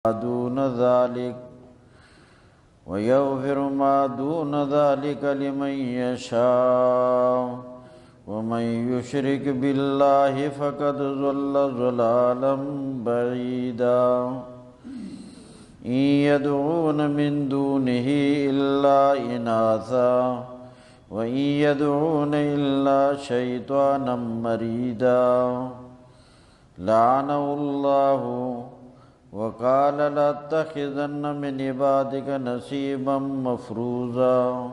دون ذلك ويغفر ما دون ذلك لمن يشاء ومن يشرك بالله فقد ضل ضلالا بعيدا إن يدعون من دونه إلا إناثا وإن يدعون إلا شيطانا مريدا لعنه الله وقال لأتخذن من عبادك نصيبا مفروضا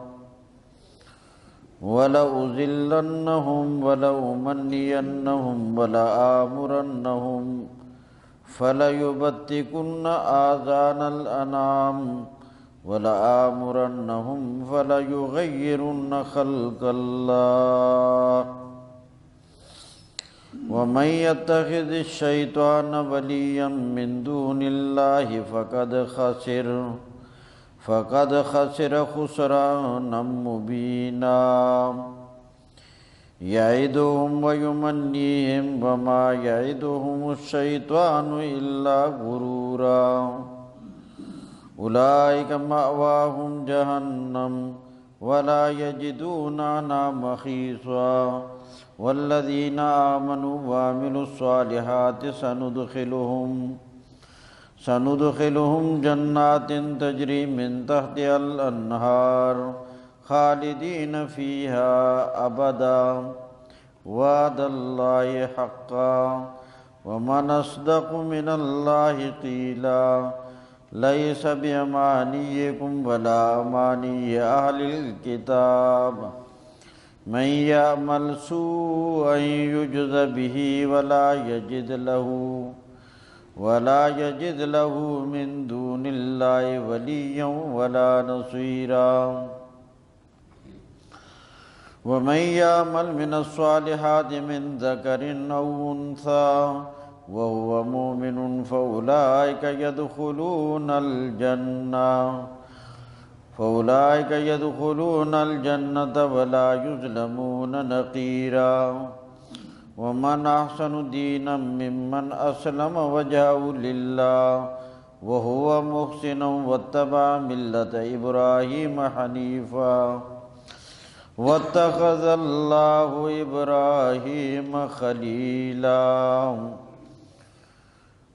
ولأضلنهم ولأمنينهم ولآمرنهم فليبتكن آذان الأنعام ولآمرنهم فليغيرن خلق الله ومن يتخذ الشيطان وليا من دون الله فقد خسر خسرانا مبينا يعدهم ويمنيهم وما يعدهم الشيطان إلا غرورا أولئك مأواهم جهنم ولا يجدون عنها محيصا والذين آمنوا وعملوا الصالحات سندخلهم جنات تجري من تحتها الأنهار خالدين فيها أبدا وعد الله حقا ومن أصدق من الله قيلا ليس بأمانيكم ولا أماني أهل الكتاب من يعمل سوءا يجز به ولا يجد له من دون الله وليا ولا نصيرا ومن يعمل من الصالحات من ذكر أو أنثى وهو مؤمن فأولئك يدخلون الجنة ولا يظلمون نقيرا ومن أحسن دينا ممن أسلم وجهه لله وهو محسن واتبع ملة إبراهيم حنيفا واتخذ الله إبراهيم خليلا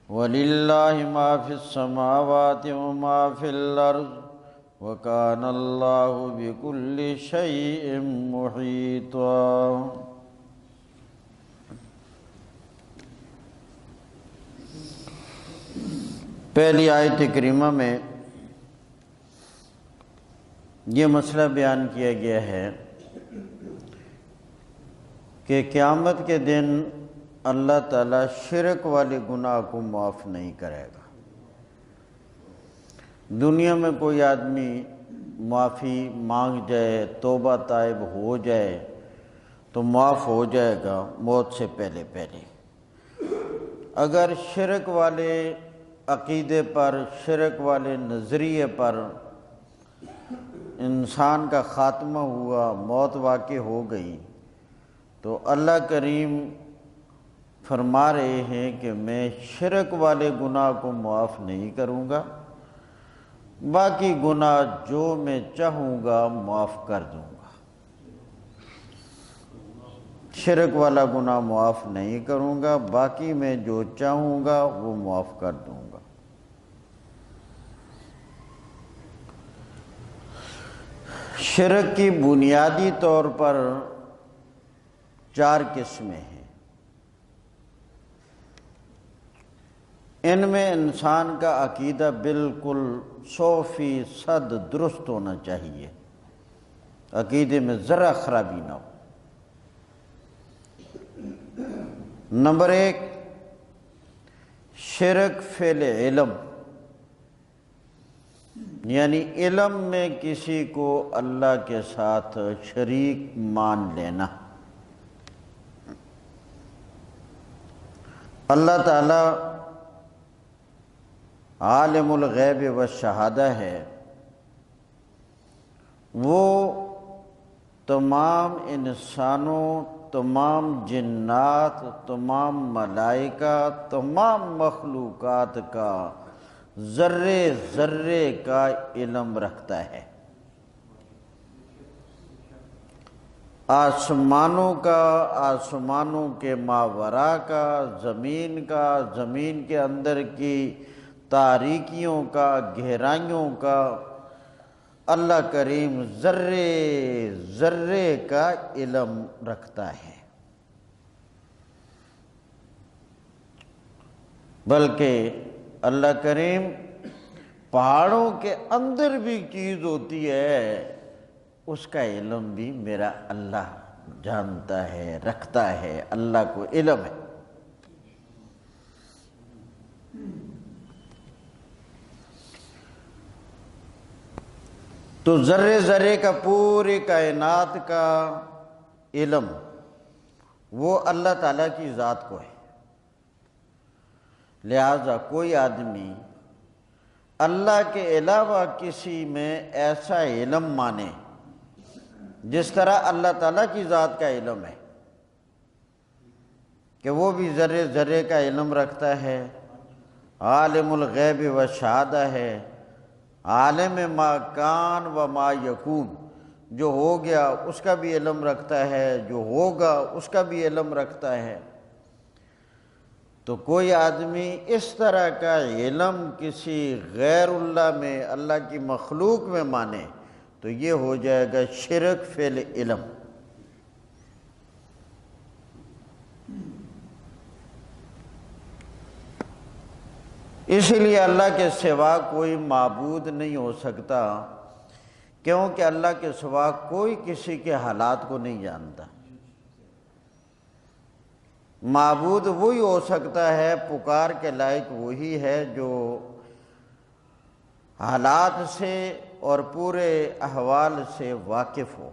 ولله ما في السماوات وما في الأرض وكان الله بكل شيء محيطا پہلی آیت کریمہ میں یہ مسئلہ بیان کیا گیا ہے کہ قیامت کے دن اللہ تعالیٰ شرک والے گناہ کو معاف نہیں کرے گا۔ دنیا میں کوئی آدمی معافی مانگ جائے، توبہ طائب ہو جائے تو معاف ہو جائے گا موت سے پہلے پہلے۔ اگر شرک والے عقیدے پر، شرک والے نظریے پر انسان کا خاتمہ ہوا، موت واقع ہو گئی، تو اللہ کریم فرما رہے ہیں کہ میں شرک والے گناہ کو معاف نہیں کروں گا، باقی گناہ جو میں چاہوں گا معاف کر دوں گا۔ شرک والا گناہ معاف نہیں کروں گا، باقی میں جو چاہوں گا وہ معاف کر دوں گا۔ شرک کی بنیادی طور پر 4 قسمیں ہیں۔ ان میں انسان کا عقیدہ بالکل 100% درست ہونا چاہیے، عقیدے میں ذرا خرابی نہ ہو۔ نمبر 1، شرک فعل علم، یعنی علم میں کسی کو اللہ کے ساتھ شریک مان لینا۔ اللہ تعالیٰ عالم الغیب والشہادہ ہے، وہ تمام انسانوں، تمام جنات، تمام ملائکہ، تمام مخلوقات کا ذرے ذرے کا علم رکھتا ہے، آسمانوں کا، آسمانوں کے ماوراء کا، زمین کا، زمین کے اندر کی تاریکیوں کا، گہرائیوں کا، اللہ کریم ذرے ذرے کا علم رکھتا ہے۔ بلکہ اللہ کریم پہاڑوں کے اندر بھی چیز ہوتی ہے، اس کا علم بھی میرا اللہ جانتا ہے، رکھتا ہے، اللہ کو علم ہے۔ تو ذرے ذرے کا، پوری کائنات کا علم وہ اللہ تعالیٰ کی ذات کو ہے۔ لہذا کوئی آدمی اللہ کے علاوہ کسی میں ایسا علم مانے جس طرح اللہ تعالیٰ کی ذات کا علم ہے کہ وہ بھی ذرے ذرے کا علم رکھتا ہے، عالم الغیب و شہادہ ہے، عالم ما کان و ما یکون، جو ہو گیا اس کا بھی علم رکھتا ہے، جو ہوگا اس کا بھی علم رکھتا ہے۔ تو کوئی آدمی اس طرح کا علم کسی غیر اللہ میں، اللہ کی مخلوق میں مانے تو یہ ہو جائے گا شرک فی العلم۔ اس لیے اللہ کے سوا کوئی معبود نہیں ہو سکتا، کیونکہ اللہ کے سوا کوئی کسی کے حالات کو نہیں جانتا۔ معبود وہی ہو سکتا ہے، پکار کے لائق وہی ہے جو حالات سے اور پورے احوال سے واقف ہو۔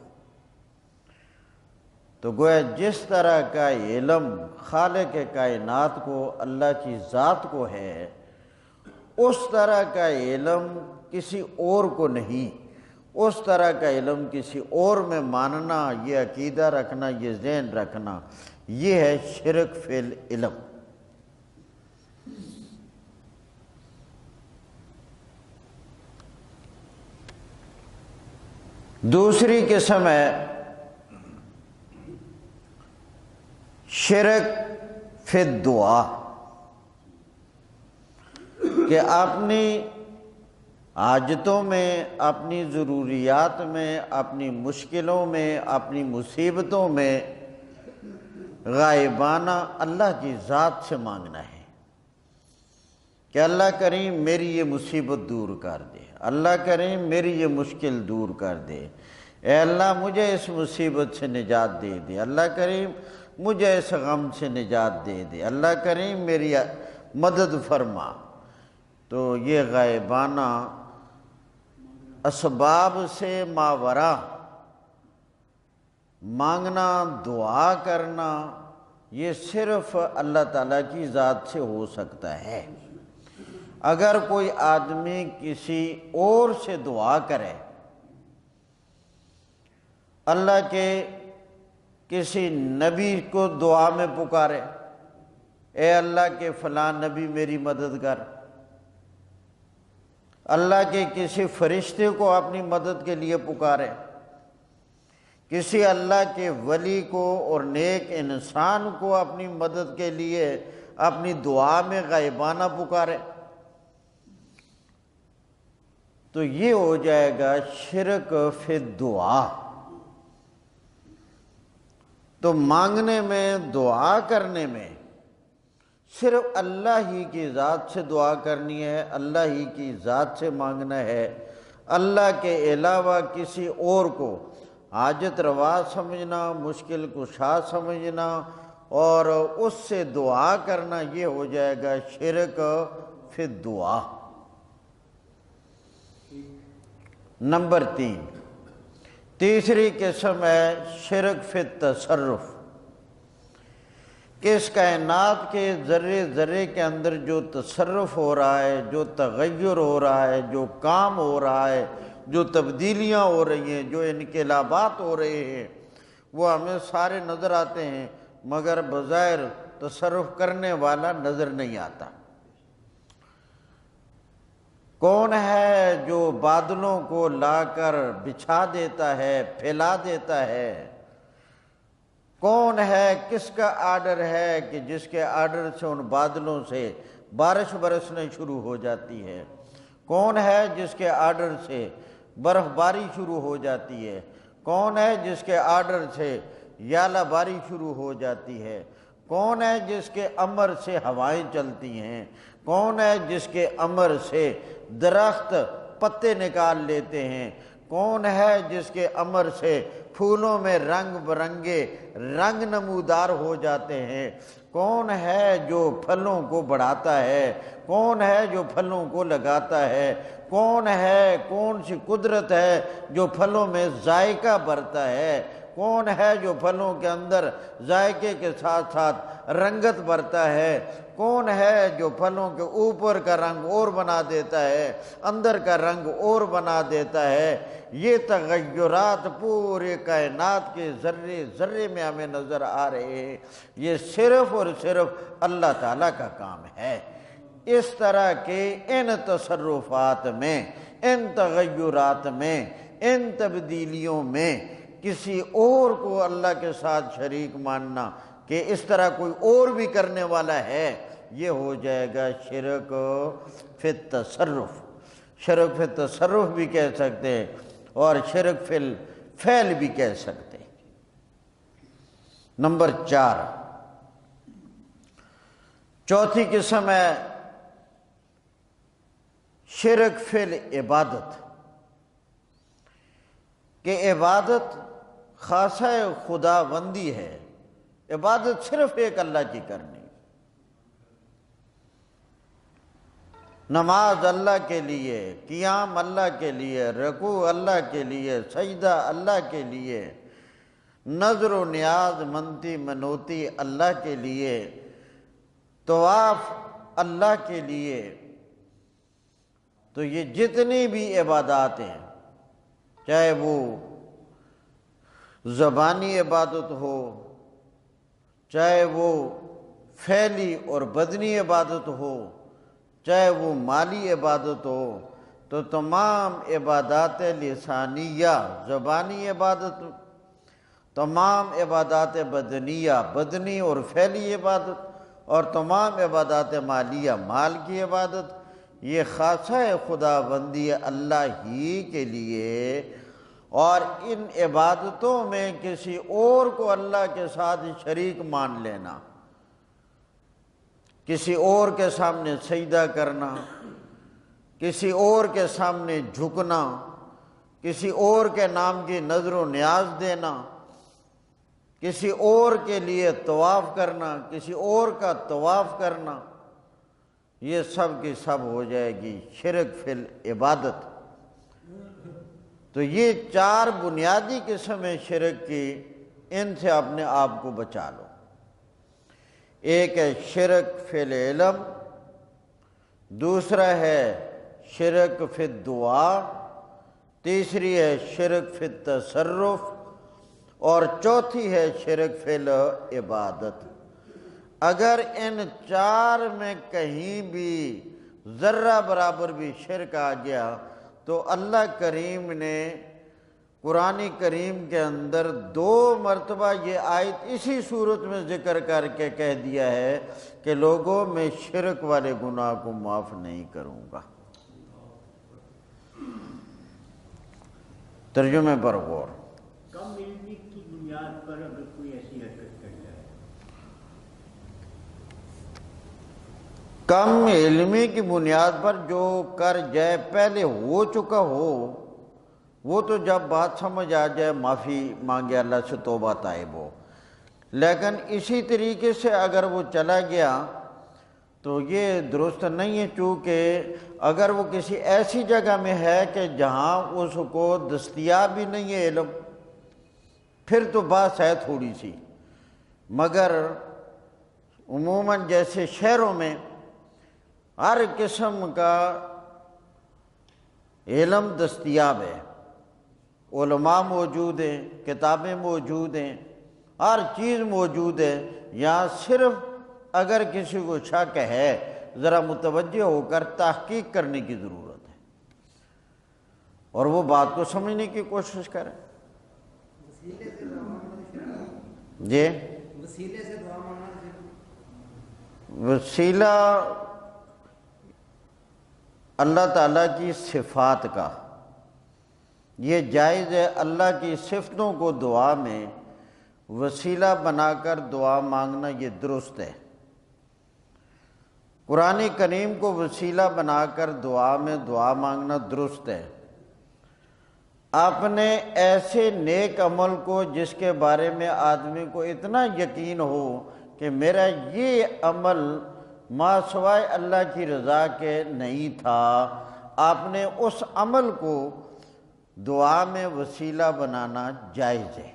تو گویا جس طرح کا علم خالق کائنات کو، اللہ کی ذات کو ہے، اس طرح کا علم کسی اور کو نہیں، اس طرح کا علم کسی اور میں ماننا، یہ عقیدہ رکھنا، یہ ذہن رکھنا، یہ ہے شرک فی العلم۔ دوسری قسم ہے شرک فی الدعا، کہ اپنی حاجتوں میں، اپنی ضروریات میں، اپنی مشکلوں میں، اپنی مصیبتوں میں غائبانہ اللہ کی ذات سے مانگنا ہے کہ اللہ کریم میری یہ مصیبت دور کر دے، اللہ کریم میری یہ مشکل دور کر دے، اے اللہ مجھے اس مصیبت سے نجات دے دے، اللہ کریم مجھے اس غم سے نجات دے دے، اللہ کریم میری مدد فرما۔ تو یہ غائبانہ اسباب سے ماورا مانگنا، دعا کرنا، یہ صرف اللہ تعالیٰ کی ذات سے ہو سکتا ہے۔ اگر کوئی آدمی کسی اور سے دعا کرے، اللہ کے کسی نبی کو دعا میں پکارے، اے اللہ کے فلاں نبی میری مدد کر، اللہ کے کسی فرشتے کو اپنی مدد کے لیے پکارے، کسی اللہ کے ولی کو اور نیک انسان کو اپنی مدد کے لیے اپنی دعا میں غائبانہ پکارے، تو یہ ہو جائے گا شرک فی الدعا۔ تو مانگنے میں، دعا کرنے میں صرف اللہ ہی کی ذات سے دعا کرنی ہے، اللہ ہی کی ذات سے مانگنا ہے، اللہ کے علاوہ کسی اور کو حاجت روا سمجھنا، مشکل کشا سمجھنا اور اس سے دعا کرنا، یہ ہو جائے گا شرک فی الدعا۔ نمبر 3، تیسری قسم ہے شرک فی التصرف، کہ اس کائنات کے ذرے ذرے کے اندر جو تصرف ہو رہا ہے، جو تغیر ہو رہا ہے، جو کام ہو رہا ہے، جو تبدیلیاں ہو رہی ہیں، جو انقلابات ہو رہے ہیں، وہ ہمیں سارے نظر آتے ہیں، مگر بظاہر تصرف کرنے والا نظر نہیں آتا۔ کون ہے جو بادلوں کو لا کر بچھا دیتا ہے، پھیلا دیتا ہے؟ کون ہے، کس کا آرڈر ہے کہ جس کے آرڈر سے ان بادلوں سے بارش برسنے شروع ہو جاتی ہے؟ کون ہے جس کے آرڈر سے برف باری شروع ہو جاتی ہے؟ کون ہے جس کے آرڈر سے یالہ باری شروع ہو جاتی ہے؟ کون ہے جس کے امر سے ہوائیں چلتی ہیں؟ کون ہے جس کے امر سے درخت پتے نکال لیتے ہیں؟ کون ہے جس کے امر سے پھولوں میں رنگ برنگے رنگ نمودار ہو جاتے ہیں؟ کون ہے جو پھلوں کو بڑھاتا ہے؟ کون ہے جو پھلوں کو لگاتا ہے؟ کون ہے، کون سی قدرت ہے جو پھلوں میں ذائقہ بھرتا ہے؟ کون ہے جو پھلوں کے اندر ذائقے کے ساتھ ساتھ رنگت بھرتا ہے؟ کون ہے جو پھلوں کے اوپر کا رنگ اور بنا دیتا ہے، اندر کا رنگ اور بنا دیتا ہے؟ یہ تغیرات پورے کائنات کے ذرے ذرے میں ہمیں نظر آ رہے ہیں، یہ صرف اور صرف اللہ تعالیٰ کا کام ہے۔ اس طرح کے ان تصرفات میں، ان تغیرات میں، ان تبدیلیوں میں کسی اور کو اللہ کے ساتھ شریک ماننا کہ اس طرح کوئی اور بھی کرنے والا ہے، یہ ہو جائے گا شرک فی التصرف۔ شرک فی التصرف بھی کہہ سکتے ہیں اور شرک فی الفعل بھی کہہ سکتے ہیں۔ نمبر 4، چوتھی قسم ہے شرک فی العبادت، کہ عبادت خاصہ خدا بندی ہے، عبادت صرف ایک اللہ کی کرنی، نماز اللہ کے لیے، قیام اللہ کے لیے، رکوع اللہ کے لیے، سجدہ اللہ کے لیے، نظر و نیاز منتی منوتی اللہ کے لیے، طواف اللہ کے لیے۔ تو یہ جتنی بھی عبادات ہیں، چاہے وہ زبانی عبادت ہو، چاہے وہ فعلی اور بدنی عبادت ہو، چاہے وہ مالی عبادت ہو، تو تمام عبادات لسانیہ زبانی عبادت، تمام عبادات بدنیہ بدنی اور فعلی عبادت، اور تمام عبادات مالیہ مال کی عبادت، یہ خاصہ خدا بندی اللہ ہی کے لیے۔ اور ان عبادتوں میں کسی اور کو اللہ کے ساتھ شریک مان لینا، کسی اور کے سامنے سجدہ کرنا، کسی اور کے سامنے جھکنا، کسی اور کے نام کی نظر و نیاز دینا، کسی اور کے لیے طواف کرنا، کسی اور کا طواف کرنا، یہ سب کی سب ہو جائے گی شرک فی العبادت۔ تو یہ 4 بنیادی قسمیں شرک کی، ان سے اپنے آپ کو بچا لو۔ ایک ہے شرک فی العلم، دوسرا ہے شرک فی الدعا، تیسری ہے شرک فی التصرف، اور چوتھی ہے شرک فی العبادت۔ اگر ان 4 میں کہیں بھی ذرہ برابر بھی شرک آ گیا تو اللہ کریم نے قرآن کریم کے اندر 2 مرتبہ یہ آیت اسی صورت میں ذکر کر کے کہہ دیا ہے کہ لوگوں میں شرک والے گناہ کو معاف نہیں کروں گا۔ ترجمے پر غور۔ کم علمی کی بنیاد پر اگر کوئی ایسی حرکت کر جائے، کم علمی کی بنیاد پر جو کر جائے، پہلے ہو چکا ہو، وہ تو جب بات سمجھ آ جائے معافی مانگے اللہ سے، توبہ طائب ہو۔ لیکن اسی طریقے سے اگر وہ چلا گیا تو یہ درست نہیں ہے، چونکہ اگر وہ کسی ایسی جگہ میں ہے کہ جہاں اس کو دستیاب بھی نہیں ہے علم، پھر تو بات ہے تھوڑی سی، مگر عموماً جیسے شہروں میں ہر قسم کا علم دستیاب ہے، علماء موجود ہیں، کتابیں موجود ہیں، ہر چیز موجود ہے۔ یہاں صرف اگر کسی کو شک ہے، ذرا متوجہ ہو کر تحقیق کرنے کی ضرورت ہے۔ اور وہ بات کو سمجھنے کی کوشش کریں۔ جی وسیلے سے دعا مانگنا، وسیلہ اللہ تعالیٰ کی صفات کا، یہ جائز ہے۔ اللہ کی صفتوں کو دعا میں وسیلہ بنا کر دعا مانگنا یہ درست ہے۔ قرآن کریم کو وسیلہ بنا کر دعا میں دعا مانگنا درست ہے۔ آپ نے ایسے نیک عمل کو جس کے بارے میں آدمی کو اتنا یقین ہو کہ میرا یہ عمل ما سوائے اللہ کی رضا کے نہیں تھا، آپ نے اس عمل کو دعا میں وسیلہ بنانا جائز ہے۔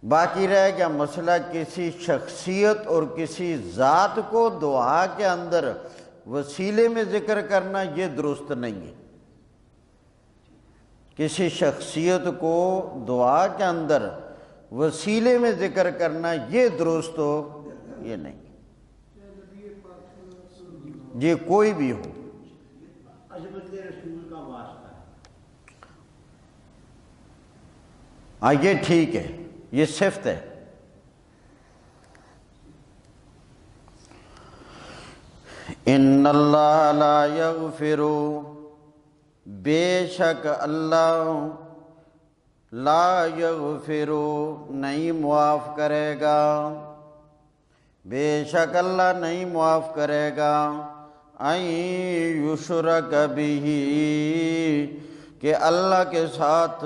باقی رہ گیا مسئلہ کسی شخصیت اور کسی ذات کو دعا کے اندر وسیلے میں ذکر کرنا، یہ درست نہیں ہے۔ کسی شخصیت کو دعا کے اندر وسیلے میں ذکر کرنا یہ درست ہو، یہ نہیں۔ جی کوئی بھی ہو، عظمت رسول کا واسطہ ہے۔ ہاں یہ ٹھیک ہے، یہ صفت ہے۔ ان اللہ لا یغفر، بے شک اللہ لا یغفر نہیں معاف کرے گا، بے شک اللہ نہیں معاف کرے گا، ان یشرک بہ، کہ اللہ کے ساتھ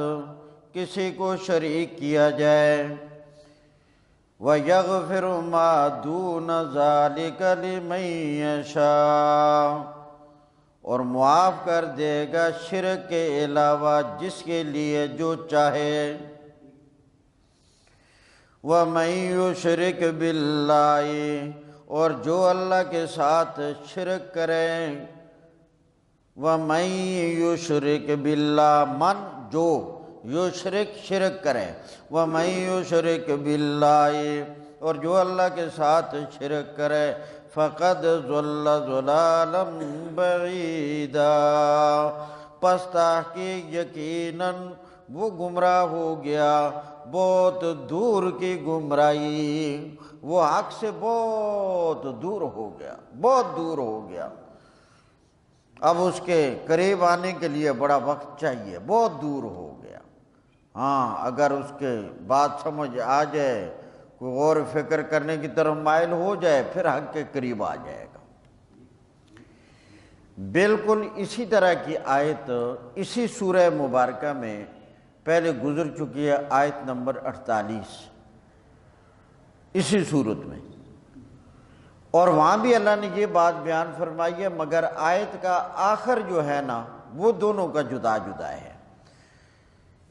کسی کو شریک کیا جائے، وَيَغْفِرُ مَا دُونَ ذَلِكَ لِمَن يَشَاءُ، اور معاف کر دے گا شرک کے علاوہ جس کے لیے جو چاہے، وَمَن يُشْرِكْ بِاللَّهِ، اور جو اللہ کے ساتھ شرک کرے، وَمَن يُشْرِكْ بِاللَّهِ، من جو یشرک شرک کرے، وَمَن يُشْرِكْ بِاللَّهِ، اور جو اللہ کے ساتھ شرک کرے، فَقَدْ ضَلَّ ضَلَالًا بَعِيدًا، پس تحقیق یقیناً وہ گمراہ ہو گیا بہت دور کی گمراہی، وہ حق سے بہت دور ہو گیا، بہت دور ہو گیا۔ اب اس کے قریب آنے کے لیے بڑا وقت چاہیے، بہت دور ہو گیا۔ ہاں اگر اس کے بات سمجھ آ جائے، کوئی غور و فکر کرنے کی طرف مائل ہو جائے، پھر حق کے قریب آ جائے گا۔ بالکل اسی طرح کی آیت اسی سورہ مبارکہ میں پہلے گزر چکی ہے، آیت نمبر 48 اسی صورت میں، اور وہاں بھی اللہ نے یہ بات بیان فرمائی ہے، مگر آیت کا آخر جو ہے نا وہ دونوں کا جدا جدا ہے۔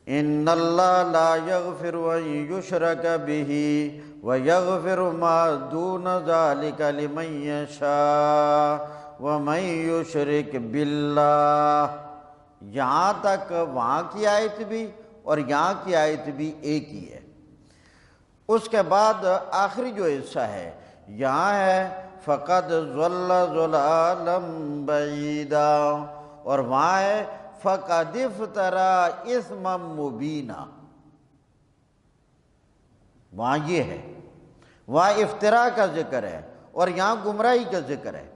ان اللہ لا یغفر ان یشرک بہ ویغفر ما دون ذلک لمن یشاء ومن یشرک باللہ، یہاں تک وہاں کی آیت بھی اور یہاں کی آیت بھی ایک ہی ہے۔ اس کے بعد آخری جو حصہ ہے یہاں ہے فقد ضل ضلالا بعیدا، اور وہاں ہے فقد افترى اثما مبینا، وہاں یہ ہے، وہاں افتراء کا ذکر ہے اور یہاں گمراہی کا ذکر ہے۔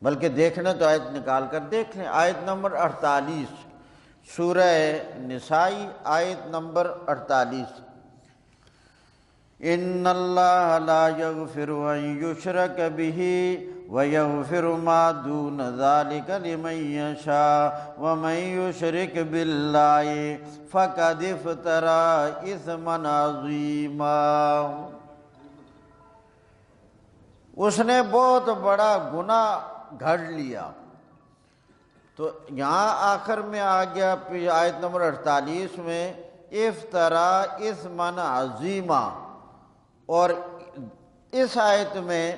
بلکہ دیکھنا تو آیت نکال کر دیکھ لیں، آیت نمبر 48 سورہ نسائی، آیت نمبر 48، ان اللہ لا یغفر ان یشرک بہ ویغفر ما دون ذلک لمن یشاء ومن یشرک باللہ فقد افترى اثما عظیما، اس نے بہت بڑا گناہ گھڑ لیا۔ تو یہاں آخر میں آ گیا آیت نمبر 48 میں افترى اثما عظیما، اور اس آیت میں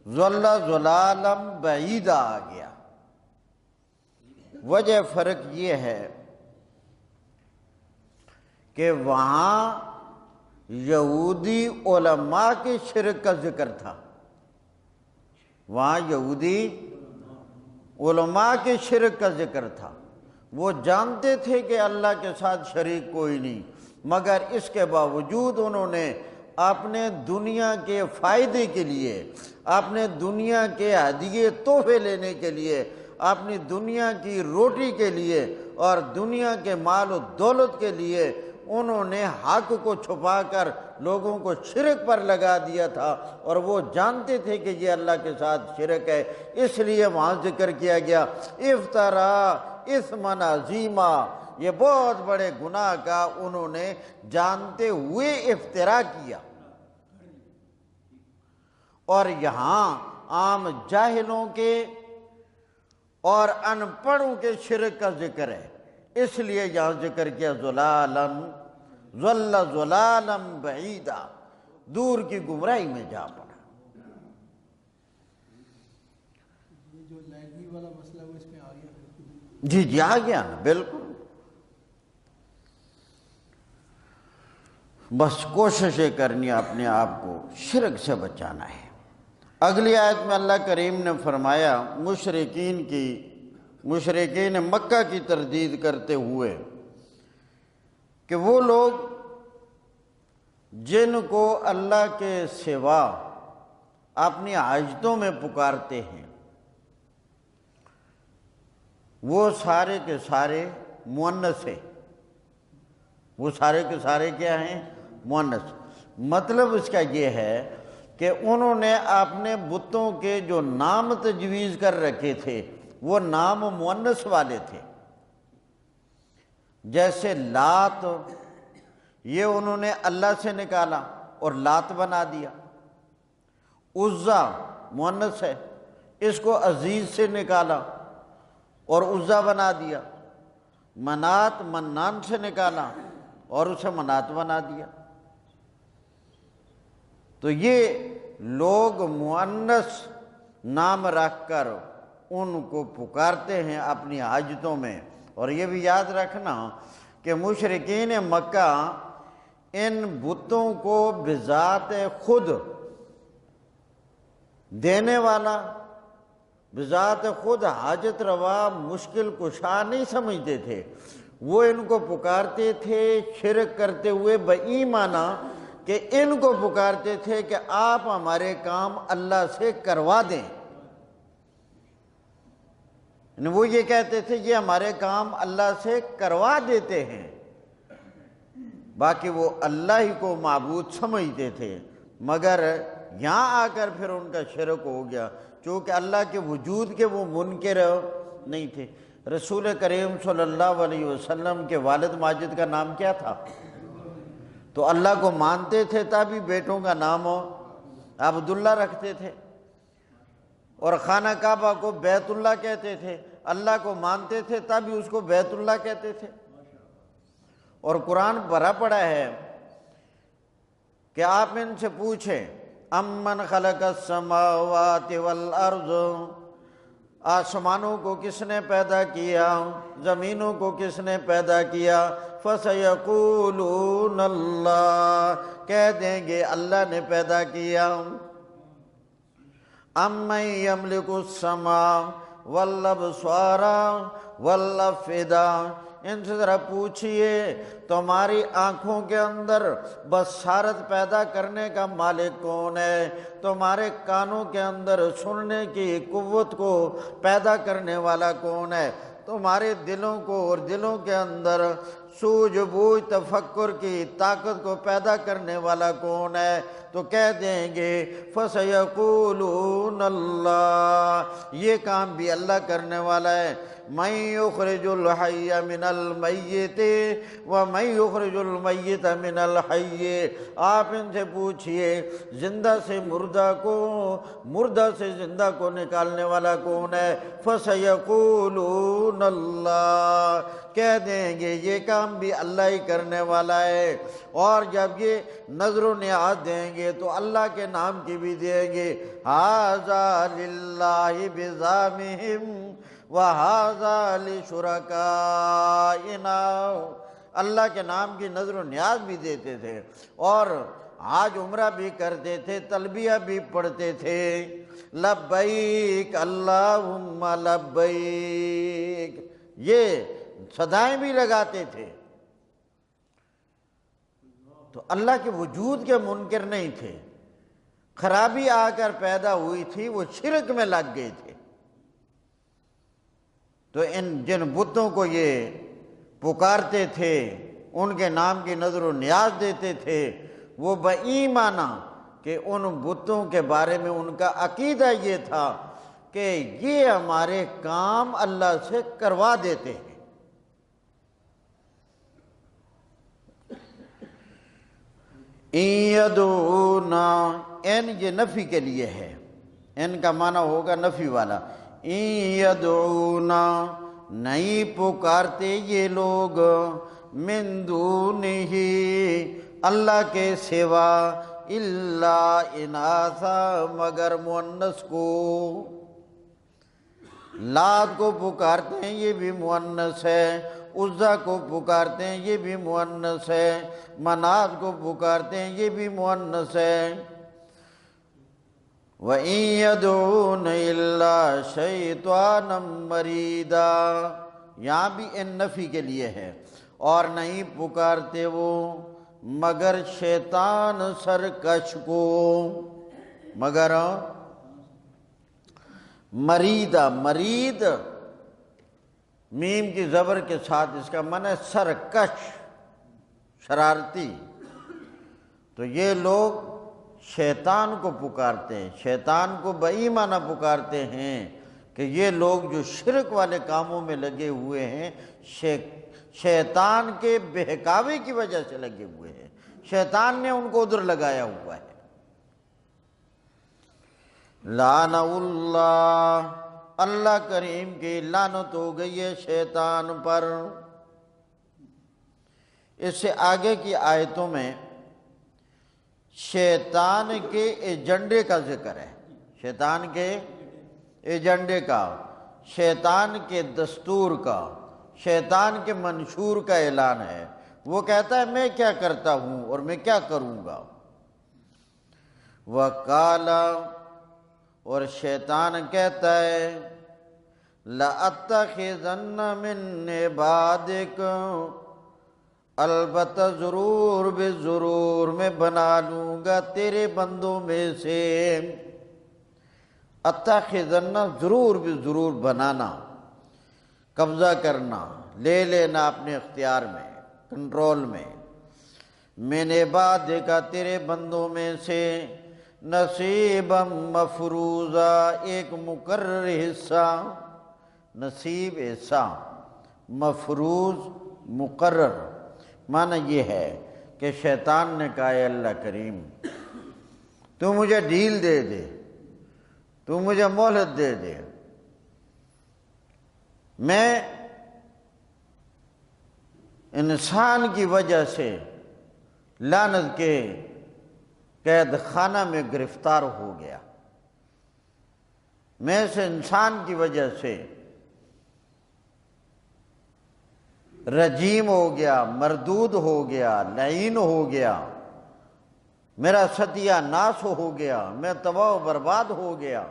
ضل ضلالا بعیدا آ گیا۔ وجہ فرق یہ ہے کہ وہاں یہودی علماء کے شرک کا ذکر تھا، وہاں یہودی علماء کے شرک کا ذکر تھا۔ وہ جانتے تھے کہ اللہ کے ساتھ شریک کوئی نہیں، مگر اس کے باوجود انہوں نے اپنے دنیا کے فائدے کے لیے، اپنے دنیا کے ہدیے تحفے لینے کے لیے، اپنی دنیا کی روٹی کے لیے اور دنیا کے مال و دولت کے لیے انہوں نے حق کو چھپا کر لوگوں کو شرک پر لگا دیا تھا، اور وہ جانتے تھے کہ یہ اللہ کے ساتھ شرک ہے۔ اس لیے وہاں ذکر کیا گیا افطرا اثما عظیما، یہ بہت بڑے گناہ کا انہوں نے جانتے ہوئے افطرا کیا۔ اور یہاں عام جاہلوں کے اور ان پڑھوں کے شرک کا ذکر ہے، اس لیے یہاں ذکر کیا ضلالا بعیدا، دور کی گمراہی میں جا پڑا۔ یہ جو لائبریری والا مسئلہ وہ اس میں آ گیا۔ جی آ گیا نا، بالکل۔ بس کوششیں کرنی اپنے آپ کو شرک سے بچانا ہے۔ اگلی آیت میں اللہ کریم نے فرمایا مشرکین مکہ کی تردید کرتے ہوئے کہ وہ لوگ جن کو اللہ کے سوا اپنی حاجتوں میں پکارتے ہیں وہ سارے کے سارے مؤنث ہیں۔ وہ سارے کے سارے کیا ہیں؟ مؤنث۔ مطلب اس کا یہ ہے کہ انہوں نے اپنے بتوں کے جو نام تجویز کر رکھے تھے وہ نام مؤنث والے تھے، جیسے لات، یہ انہوں نے اللہ سے نکالا اور لات بنا دیا۔ عزا مؤنث ہے، اس کو عزیز سے نکالا اور عزا بنا دیا۔ منات منان سے نکالا اور اسے منات بنا دیا۔ تو یہ لوگ مؤنث نام رکھ کر ان کو پکارتے ہیں اپنی حاجتوں میں۔ اور یہ بھی یاد رکھنا کہ مشرکین مکہ ان بتوں کو بذات خود دینے والا، بذات خود حاجت روا، مشکل کشا نہیں سمجھتے تھے۔ وہ ان کو پکارتے تھے شرک کرتے ہوئے بایمانہ، کہ ان کو پکارتے تھے کہ آپ ہمارے کام اللہ سے کروا دیں۔ وہ یہ کہتے تھے یہ ہمارے کام اللہ سے کروا دیتے ہیں، باقی وہ اللہ ہی کو معبود سمجھتے تھے۔ مگر یہاں آ کر پھر ان کا شرک ہو گیا، چونکہ اللہ کے وجود کے وہ منکر نہیں تھے۔ رسول کریم صلی اللہ علیہ وسلم کے والد ماجد کا نام کیا تھا؟ تو اللہ کو مانتے تھے تبھی بیٹوں کا نام عبداللہ رکھتے تھے، اور خانہ کعبہ کو بیت اللہ کہتے تھے۔ اللہ کو مانتے تھے تبھی اس کو بیت اللہ کہتے تھے۔ اور قرآن بھرا پڑا ہے کہ آپ ان سے پوچھیں امن خلق السماوات والارض، آسمانوں کو کس نے پیدا کیا، زمینوں کو کس نے پیدا کیا؟ فَسَيَقُولُونَ اللَّهُ، کہہ دیں گے اللہ نے پیدا کیا۔ أَمَّن يَمْلِكُ السَّمْعَ وَالْأَبْصَارَ وَالْأَفْئِدَةَ، ان سے ذرا پوچھئے تمہاری آنکھوں کے اندر بصارت پیدا کرنے کا مالک کون ہے؟ تمہارے کانوں کے اندر سننے کی قوت کو پیدا کرنے والا کون ہے؟ تمہارے دلوں کو اور دلوں کے اندر سوجھ بوجھ تفکر کی طاقت کو پیدا کرنے والا کون ہے؟ تو کہہ دیں گے فَسَيَقُولُونَ اللَّهُ، یہ کام بھی اللہ کرنے والا ہے۔ مَن يُخْرِجُ الْحَيَّ مِنَ الْمَيِّتِ وَمَن يُخْرِجُ الْمَيِّتَ مِنَ الْحَيِّ، آپ ان سے پوچھئے زندہ سے مردہ کو، مردہ سے زندہ کو نکالنے والا کون ہے؟ فَسَيَقُولُونَ اللَّهُ، کہہ دیں گے یہ کام بھی اللہ ہی کرنے والا ہے۔ اور جب یہ نظر و نیاز دیں گے تو اللہ کے نام کی بھی دیں گے، هَذَا لِلَّهِ بِزَعْمِهِمْ وَهَذَا لِشُرَكَائِنَا، اللہ کے نام کی نظر و نیاز بھی دیتے تھے، اور حج عمرہ بھی کرتے تھے، تلبیہ بھی پڑھتے تھے، لبیک اللہم لبیک، یہ صدائیں بھی لگاتے تھے. تو اللہ کے وجود کے منکر نہیں تھے. خرابی آ کر پیدا ہوئی تھی، وہ شرک میں لگ گئے تھے. تو جن بتوں کو یہ پکارتے تھے، ان کے نام کی نظر و نیاز دیتے تھے، وہ بایمانہ کہ ان بتوں کے بارے میں ان کا عقیدہ یہ تھا کہ یہ ہمارے کام اللہ سے کروا دیتے ہیں. یدعونا، این یہ نفی کے لیے ہے، ان کا معنی ہوگا نفی والا. یدعونا، نہیں پکارتے یہ لوگ، من دونہ، اللہ کے سوا، الا اناثا، مگر مؤنث کو. لات کو پکارتے ہیں، یہ بھی مؤنث ہے. عزا کو پکارتے ہیں، یہ بھی مؤنث ہے. منات کو پکارتے ہیں، یہ بھی مؤنث ہے. وَإِن يَدْعُونَ إِلَّا شَيْطَانًا مَرِيدًا، یہاں بھی ان نفی کے لیے ہے. اور نہیں پکارتے وہ مگر شیطان سرکش کو، مگر مریدہ. مرید میم کی زبر کے ساتھ اس کا معنی ہے سرکش، شرارتی. تو یہ لوگ شیطان کو پکارتے ہیں، شیطان کو بایمانہ پکارتے ہیں کہ یہ لوگ جو شرک والے کاموں میں لگے ہوئے ہیں، شیطان کے بہکاوے کی وجہ سے لگے ہوئے ہیں. شیطان نے ان کو ادھر لگایا ہوا ہے. لعن اللہ، اللہ کریم کی لعنت ہو گئی ہے شیطان پر. اس سے آگے کی آیتوں میں شیطان کے ایجنڈے کا ذکر ہے، شیطان کے ایجنڈے کا، شیطان کے دستور کا، شیطان کے منشور کا اعلان ہے. وہ کہتا ہے میں کیا کرتا ہوں اور میں کیا کروں گا. وَقَالَ، اور شیطان کہتا ہے، لَأَتَّخِذَنَّ مِنْ عِبَادِكَ، البتہ ضرور بے ضرور میں بنا لوں گا تیرے بندوں میں سے. اتخذن، ضرور بے ضرور بنانا، قبضہ کرنا، لے لینا اپنے اختیار میں، کنٹرول میں. میں نے عبادک، تیرے بندوں میں سے، نصیبا مفروضا، ایک مقرر حصہ. نصیب حصہ، مفروض مقرر. معنی یہ ہے کہ شیطان نے کہا ہے اللہ کریم تو مجھے ڈھیل دے دے، تو مجھے مہلت دے دے، میں انسان کی وجہ سے لعنت کے قید خانہ میں گرفتار ہو گیا. میں سے انسان کی وجہ سے رجیم ہو گیا، مردود ہو گیا، لعین ہو گیا، میرا ستیہ ناس ہو گیا، میں تباہ و برباد ہو گیا.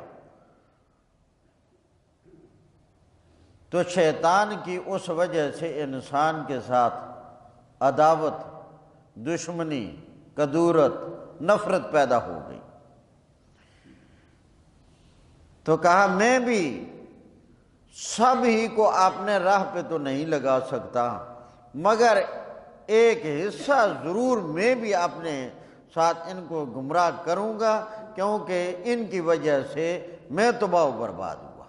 تو شیطان کی اس وجہ سے انسان کے ساتھ عداوت، دشمنی، کدورت، نفرت پیدا ہو گئی. تو کہا میں بھی سب ہی کو اپنے راہ پہ تو نہیں لگا سکتا، مگر ایک حصہ ضرور میں بھی اپنے ساتھ ان کو گمراہ کروں گا، کیونکہ ان کی وجہ سے میں تباہ و برباد ہوا.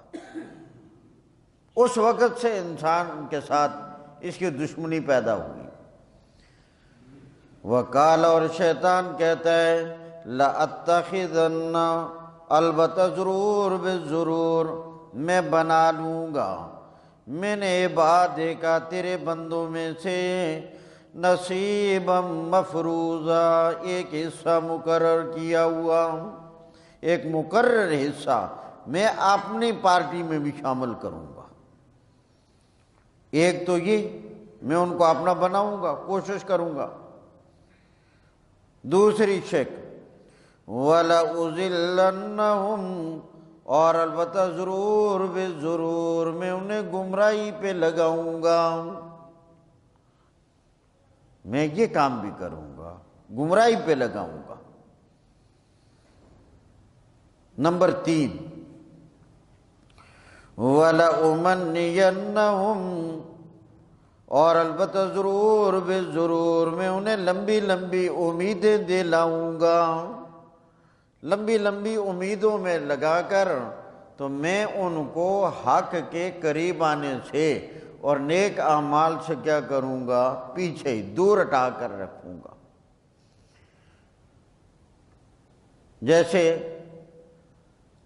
اس وقت سے انسان کے ساتھ اس کی دشمنی پیدا ہوئی. وقال، اور شیطان کہتا ہے، لَأَتَّخِذَنَّ، البتہ ضرور بے ضرور میں بنا لوں گا، میں نے عبادک، تیرے بندوں میں سے، نصیبا مفروضا، ایک حصہ مقرر کیا ہوا، ایک مقرر حصہ میں اپنی پارٹی میں بھی شامل کروں گا. ایک تو یہ میں ان کو اپنا بناؤں گا، کوشش کروں گا. دوسری شک، وَلَأُضِلَّنَّهُمْ، اور البتہ ضرور بے ضرور میں انہیں گمراہی پہ لگاؤں گا، میں یہ کام بھی کروں گا، گمراہی پہ لگاؤں گا۔ نمبر 3، وَلَأُمَنِّيَنَّهُمْ، اور البتہ ضرور بے ضرور میں انہیں لمبی لمبی امیدیں دلاؤں گا، لمبی لمبی امیدوں میں لگا کر تو میں ان کو حق کے قریب آنے سے اور نیک اعمال سے کیا کروں گا؟ پیچھے دور ہٹا کر رکھوں گا۔ جیسے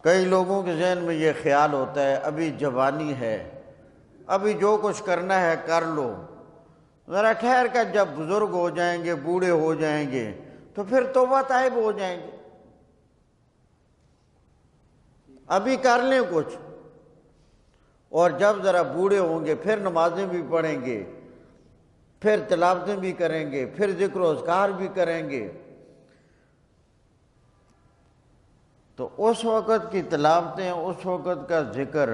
کئی لوگوں کے ذہن میں یہ خیال ہوتا ہے ابھی جوانی ہے، ابھی جو کچھ کرنا ہے کر لو، ذرا ٹھہر کر جب بزرگ ہو جائیں گے، بوڑھے ہو جائیں گے تو پھر توبہ طائب ہو جائیں گے، ابھی کر لیں کچھ، اور جب ذرا بوڑھے ہوں گے پھر نمازیں بھی پڑھیں گے، پھر تلاوتیں بھی کریں گے، پھر ذکر و اذکار بھی کریں گے۔ تو اس وقت کی تلاوتیں، اس وقت کا ذکر،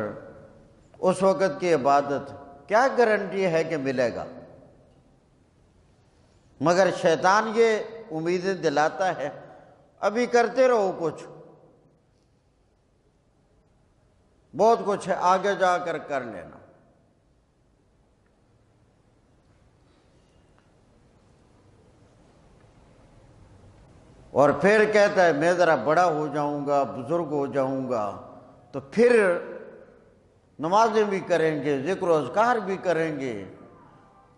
اس وقت کی عبادت کیا گارنٹی ہے کہ ملے گا؟ مگر شیطان یہ امیدیں دلاتا ہے ابھی کرتے رہو کچھ، بہت کچھ ہے، آگے جا کر کر لینا۔ اور پھر کہتا ہے میں ذرا بڑا ہو جاؤں گا، بزرگ ہو جاؤں گا تو پھر نمازیں بھی کریں گے، ذکر و اذکار بھی کریں گے۔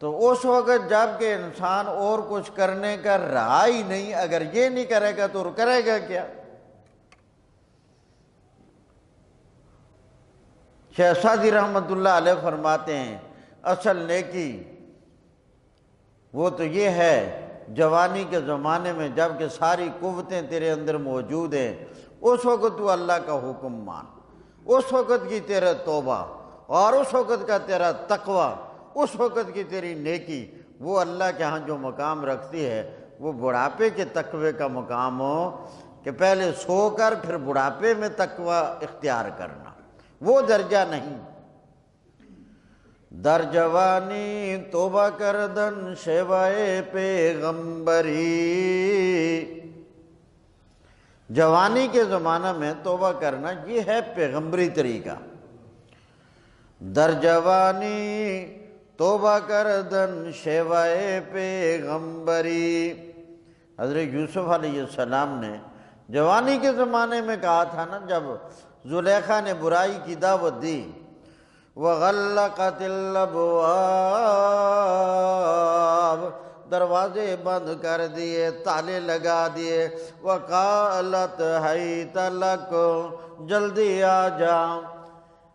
تو اس وقت جب کہ انسان اور کچھ کرنے کا رہا ہی نہیں، اگر یہ نہیں کرے گا تو کرے گا کیا؟ شیخ سعدی رحمۃ اللہ علیہ فرماتے ہیں اصل نیکی وہ تو یہ ہے جوانی کے زمانے میں جب کہ ساری قوتیں تیرے اندر موجود ہیں، اس وقت تو اللہ کا حکم مان، اس وقت کی تیرا توبہ اور اس وقت کا تیرا تقوی، اس وقت کی تیری نیکی وہ اللہ کے ہاں جو مقام رکھتی ہے وہ بڑھاپے کے تقوی کا مقام ہو کہ پہلے سو کر پھر بڑھاپے میں تقوی اختیار کرنا، وہ درجہ نہیں۔ در جوانی توبہ کردن شیوائے پیغمبری، جوانی کے زمانہ میں توبہ کرنا یہ ہے پیغمبری طریقہ۔ در جوانی توبہ کردن شیوائے پیغمبری، حضرت یوسف علیہ السلام نے جوانی کے زمانے میں کہا تھا نا، جب زلیخا نے برائی کی دعوت دی، وَغَلَّقَتِ الْأَبْوَابَ، دروازے بند کر دیے، تالے لگا دیے، وَقَالَتْ حَيْتَ لَكَ، جلدی آ جا۔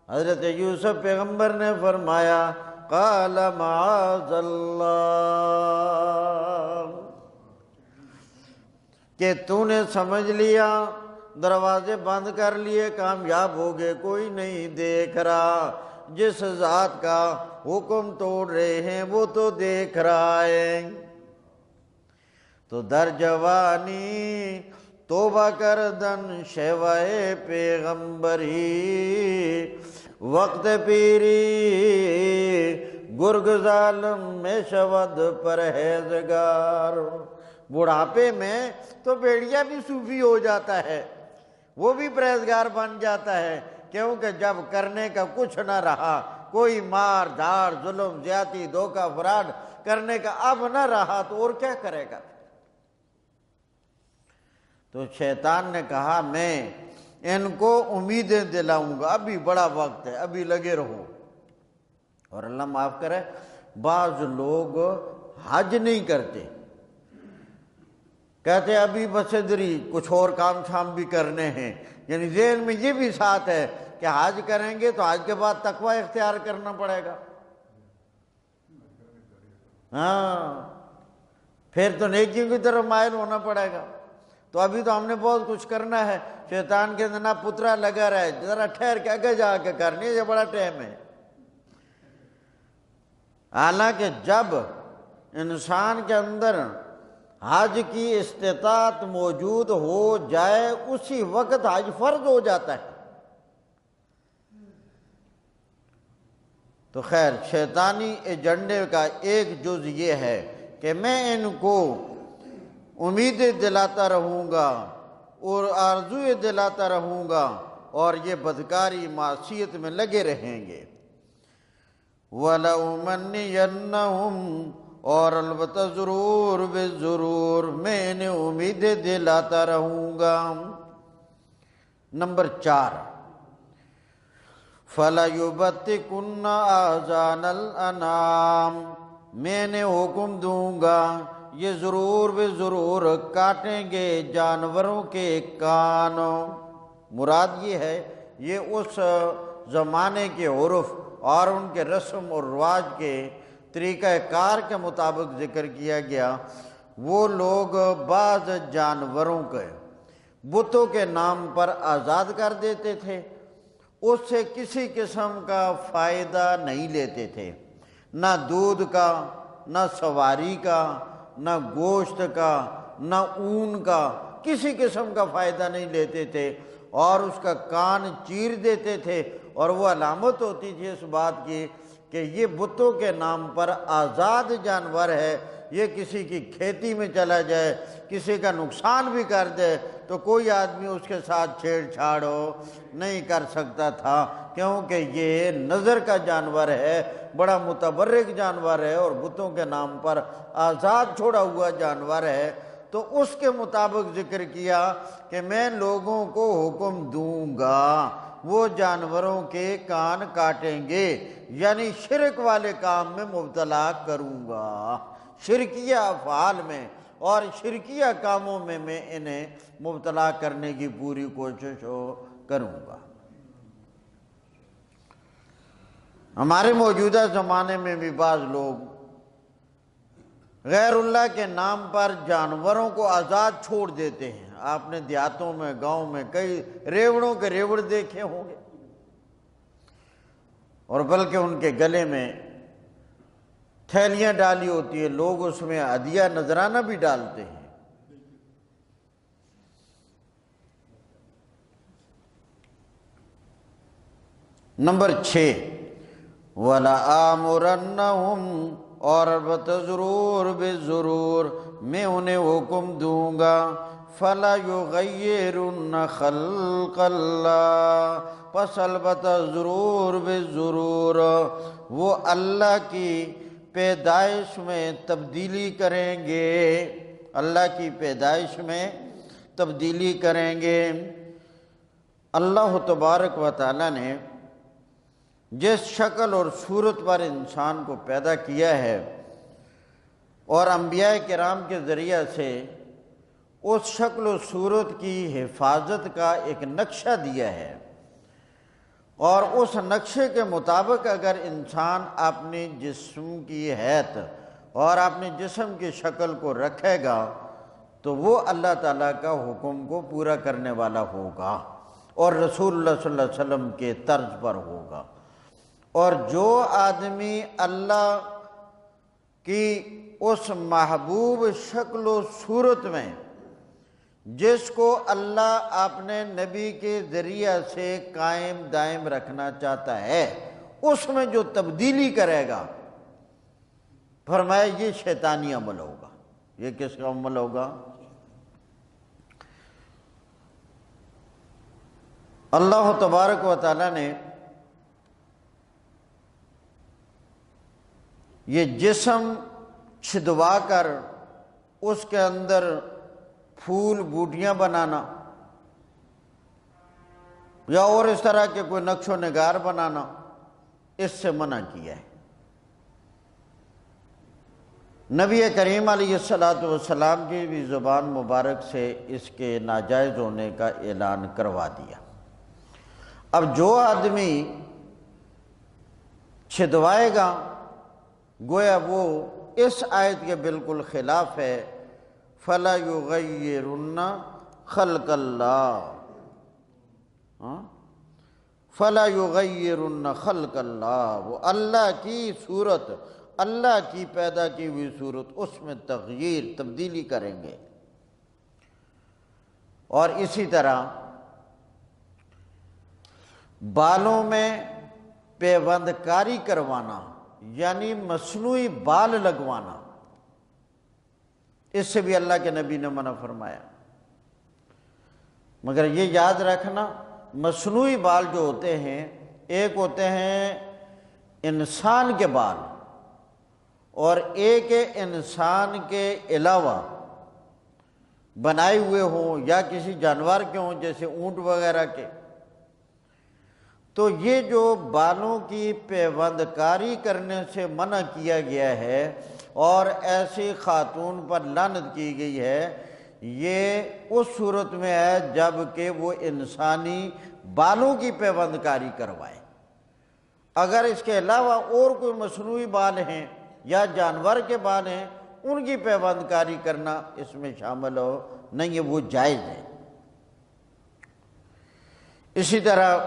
حضرت یوسف پیغمبر نے فرمایا قَالَ مَعَاذَ اللَّهِ، کہ تو نے سمجھ لیا، دروازے بند کر لیے، کامیاب ہو گئے، کوئی نہیں دیکھ رہا، جس ذات کا حکم توڑ رہے ہیں وہ تو دیکھ رہا ہے۔ تو در جوانی توبہ کردن شیوائے پیغمبری، وقت پیری گرگ ظالم میں شود پرہیزگار، بڑھاپے میں تو بیڑیا بھی صوفی ہو جاتا ہے، وہ بھی پرہیزگار بن جاتا ہے، کیونکہ جب کرنے کا کچھ نہ رہا، کوئی مار دھاڑ ظلم زیادتی دھوکہ فراڈ کرنے کا اب نہ رہا تو اور کیا کرے گا؟ تو شیطان نے کہا میں ان کو امیدیں دلاؤں گا، ابھی بڑا وقت ہے، ابھی لگے رہو۔ اور اللہ معاف کرے بعض لوگ حج نہیں کرتے، کہتے ابھی بس ادھری کچھ اور کام شام بھی کرنے ہیں، یعنی ذہن میں یہ بھی ساتھ ہے کہ حج کریں گے تو حج کے بعد تقوی اختیار کرنا پڑے گا، ہاں پھر تو نیکیوں کی طرف مائل ہونا پڑے گا۔ تو ابھی تو ہم نے بہت کچھ کرنا ہے، شیطان کے اندر پترا لگا رہے، ذرا ٹھہر کے آگے جا کے کرنی ہے، یہ بڑا ٹائم ہے۔ حالانکہ جب انسان کے اندر حج کی استطاعت موجود ہو جائے اسی وقت حج فرض ہو جاتا ہے، تو خیر شیطانی ایجنڈے کا ایک جز یہ ہے کہ میں ان کو امیدیں دلاتا رہوں گا اور آرزویں دلاتا رہوں گا اور یہ بدکاری معصیت میں لگے رہیں گے۔ وَلَأُمَنِّيَنَّهُمْ، اور البتہ ضرور بے ضرور میں انہیں امیدیں دلاتا رہوں گا۔ نمبر 4، فَلَيُبَتِّكُنَّ آذَانَ الْأَنْعَامِ، میں انہیں حکم دوں گا یہ ضرور بے ضرور کاٹیں گے جانوروں کے کان۔ مراد یہ ہے یہ اس زمانے کے عرف اور ان کے رسم اور رواج کے طریقہ کار کے مطابق ذکر کیا گیا۔ وہ لوگ بعض جانوروں کے بتوں کے نام پر آزاد کر دیتے تھے، اس سے کسی قسم کا فائدہ نہیں لیتے تھے، نہ دودھ کا، نہ سواری کا، نہ گوشت کا، نہ اون کا، کسی قسم کا فائدہ نہیں لیتے تھے، اور اس کا کان چیر دیتے تھے، اور وہ علامت ہوتی تھی اس بات کی کہ یہ بتوں کے نام پر آزاد جانور ہے، یہ کسی کی کھیتی میں چلا جائے، کسی کا نقصان بھی کر دے تو کوئی آدمی اس کے ساتھ چھیڑ چھاڑ نہیں کر سکتا تھا، کیونکہ یہ نظر کا جانور ہے، بڑا متبرک جانور ہے اور بتوں کے نام پر آزاد چھوڑا ہوا جانور ہے۔ تو اس کے مطابق ذکر کیا کہ میں لوگوں کو حکم دوں گا وہ جانوروں کے کان کاٹیں گے، یعنی شرک والے کام میں مبتلا کروں گا، شرکیہ افعال میں اور شرکیہ کاموں میں میں انہیں مبتلا کرنے کی پوری کوشش کروں گا۔ ہمارے موجودہ زمانے میں بھی بعض لوگ غیر اللہ کے نام پر جانوروں کو آزاد چھوڑ دیتے ہیں۔ آپ نے دیہاتوں میں، گاؤں میں کئی ریوڑوں کے ریوڑ دیکھے ہوں گے، اور بلکہ ان کے گلے میں تھیلیاں ڈالی ہوتی ہیں، لوگ اس میں ہدیہ نذرانہ بھی ڈالتے ہیں۔ نمبر 6، وَلَآمُرَنَّهُمْ، اور البتہ ضرور بے ضرور میں انہیں حکم دوں گا، فَلَيُغَيِّرُنَّ خَلْقَ اللَّهِ، پس البتہ ضرور بے ضرور وہ اللہ کی پیدائش میں تبدیلی کریں گے، اللہ کی پیدائش میں تبدیلی کریں گے۔ اللہ تبارک و تعالیٰ نے جس شکل اور صورت پر انسان کو پیدا کیا ہے اور انبیاء کرام کے ذریعہ سے اس شکل و صورت کی حفاظت کا ایک نقشہ دیا ہے، اور اس نقشے کے مطابق اگر انسان اپنے جسم کی حیت اور اپنے جسم کی شکل کو رکھے گا تو وہ اللہ تعالیٰ کا حکم کو پورا کرنے والا ہوگا اور رسول اللہ صلی اللہ علیہ وسلم کے طرز پر ہوگا۔ اور جو آدمی اللہ کی اس محبوب شکل و صورت میں جس کو اللہ اپنے نبی کے ذریعہ سے قائم دائم رکھنا چاہتا ہے اس میں جو تبدیلی کرے گا، فرمایا یہ شیطانی عمل ہوگا۔ یہ کس کا عمل ہوگا؟ اللہ تبارک و تعالیٰ نے یہ جسم چھدوا کر اس کے اندر پھول بوٹیاں بنانا یا اور اس طرح کے کوئی نقش و نگار بنانا، اس سے منع کیا ہے۔ نبی کریم علیہ السلام کی بھی زبان مبارک سے اس کے ناجائز ہونے کا اعلان کروا دیا۔ اب جو آدمی چھدوائے گا گویا وہ اس آیت کے بالکل خلاف ہے، فَلَا يُغَيِّرُنَّ خَلْقَ اللَّهِ، فَلَا يُغَيِّرُنَّ خَلْقَ اللَّهِ، وہ اللہ کی صورت، اللہ کی پیدا کی ہوئی صورت، اس میں تغییر تبدیلی کریں گے۔ اور اسی طرح بالوں میں پیوند کاری کروانا یعنی مصنوعی بال لگوانا، اس سے بھی اللہ کے نبی نے منع فرمایا۔ مگر یہ یاد رکھنا، مصنوعی بال جو ہوتے ہیں، ایک ہوتے ہیں انسان کے بال اور ایک انسان کے علاوہ بنائے ہوئے ہوں یا کسی جانور کے ہوں جیسے اونٹ وغیرہ کے۔ تو یہ جو بالوں کی پیوند کاری کرنے سے منع کیا گیا ہے اور ایسی خاتون پر لعنت کی گئی ہے، یہ اس صورت میں ہے جب کہ وہ انسانی بالوں کی پیوند کاری کروائے۔ اگر اس کے علاوہ اور کوئی مصنوعی بال ہیں یا جانور کے بال ہیں، ان کی پیوند کاری کرنا اس میں شامل ہو نہیں ہے، وہ جائز ہے۔ اسی طرح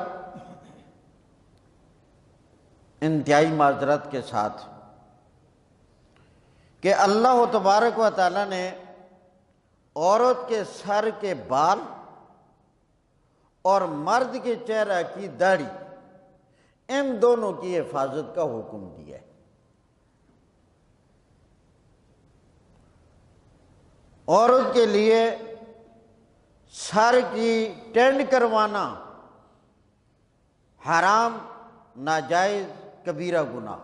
انتہائی معذرت کے ساتھ کہ اللہ تبارک و تعالیٰ نے عورت کے سر کے بال اور مرد کے چہرہ کی داڑھی، ان دونوں کی حفاظت کا حکم دیا ہے۔ عورت کے لیے سر کی ٹینڈ کروانا حرام، ناجائز، کبیرہ گناہ۔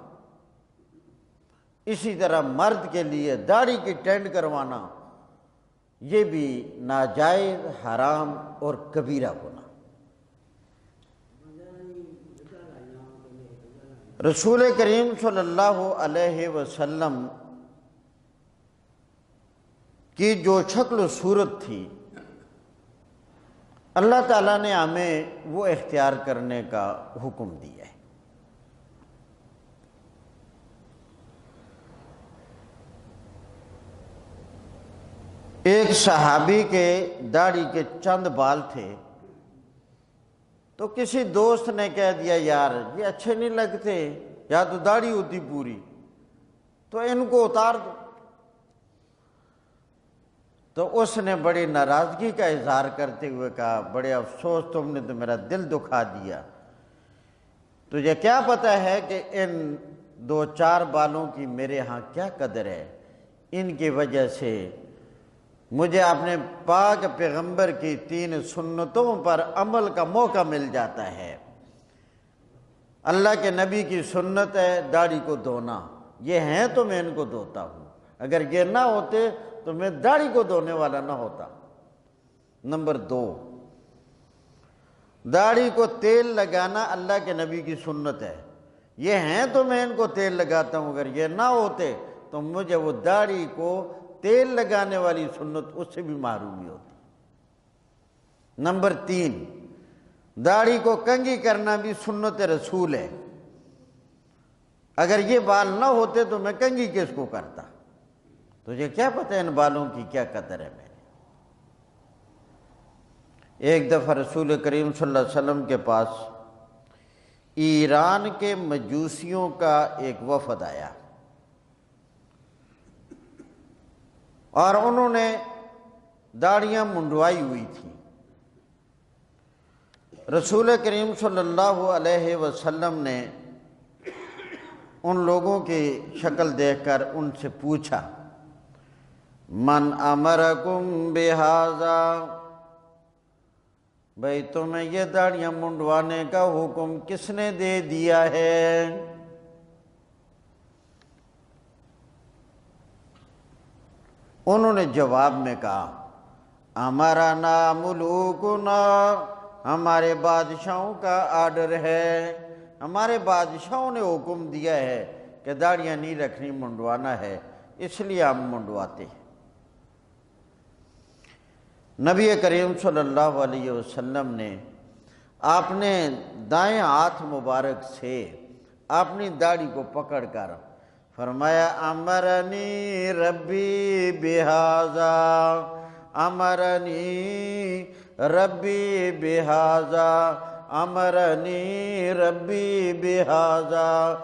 اسی طرح مرد کے لیے داڑھی کی ٹینڈ کروانا یہ بھی ناجائز، حرام اور کبیرہ گناہ۔ رسول کریم صلی اللہ علیہ وسلم کی جو شکل و صورت تھی، اللہ تعالیٰ نے ہمیں وہ اختیار کرنے کا حکم دیا ہے۔ ایک صحابی کے داڑھی کے چند بال تھے، تو کسی دوست نے کہہ دیا یار یہ اچھے نہیں لگتے، یا تو داڑھی ہوتی پوری تو ان کو اتار دو۔ تو اس نے بڑی ناراضگی کا اظہار کرتے ہوئے کہا بڑے افسوس، تم نے تو میرا دل دکھا دیا، تجھے کیا پتہ ہے کہ ان دو چار بالوں کی میرے ہاں کیا قدر ہے، ان کی وجہ سے مجھے اپنے پاک پیغمبر کی 3 سنتوں پر عمل کا موقع مل جاتا ہے۔ اللہ کے نبی کی سنت ہے داڑھی کو دھونا، یہ ہیں تو میں ان کو دھوتا ہوں، اگر یہ نہ ہوتے تو میں داڑھی کو دھونے والا نہ ہوتا۔ نمبر 2، داڑھی کو تیل لگانا اللہ کے نبی کی سنت ہے، یہ ہیں تو میں ان کو تیل لگاتا ہوں، اگر یہ نہ ہوتے تو مجھے وہ داڑھی کو تیل لگانے والی سنت اس سے بھی محرومی ہوتی۔ نمبر 3، داڑھی کو کنگھی کرنا بھی سنت رسول ہے، اگر یہ بال نہ ہوتے تو میں کنگھی کس کو کرتا، تجھے کیا پتہ ان بالوں کی کیا قدر ہے میرے۔ ایک دفعہ رسول کریم صلی اللہ علیہ وسلم کے پاس ایران کے مجوسیوں کا ایک وفد آیا اور انہوں نے داڑیاں منڈوائی ہوئی تھیں۔ رسول کریم صلی اللہ علیہ وسلم نے ان لوگوں کی شکل دیکھ کر ان سے پوچھا من امرکم بہذا، بھئی تمہیں یہ داڑیاں منڈوانے کا حکم کس نے دے دیا ہے؟ انہوں نے جواب میں کہا امرنا ملوکنا، ہمارے بادشاہوں کا آرڈر ہے، ہمارے بادشاہوں نے حکم دیا ہے کہ داڑیاں نہیں رکھنی، منڈوانا ہے، اس لیے ہم منڈواتے ہیں۔ نبی کریم صلی اللہ علیہ وسلم نے اپنے دائیں ہاتھ مبارک سے اپنی داڑھی کو پکڑ کر فرمایا امرنی ربی بہذا، امرنی ربی بہذا، امرنی ربی بہذا،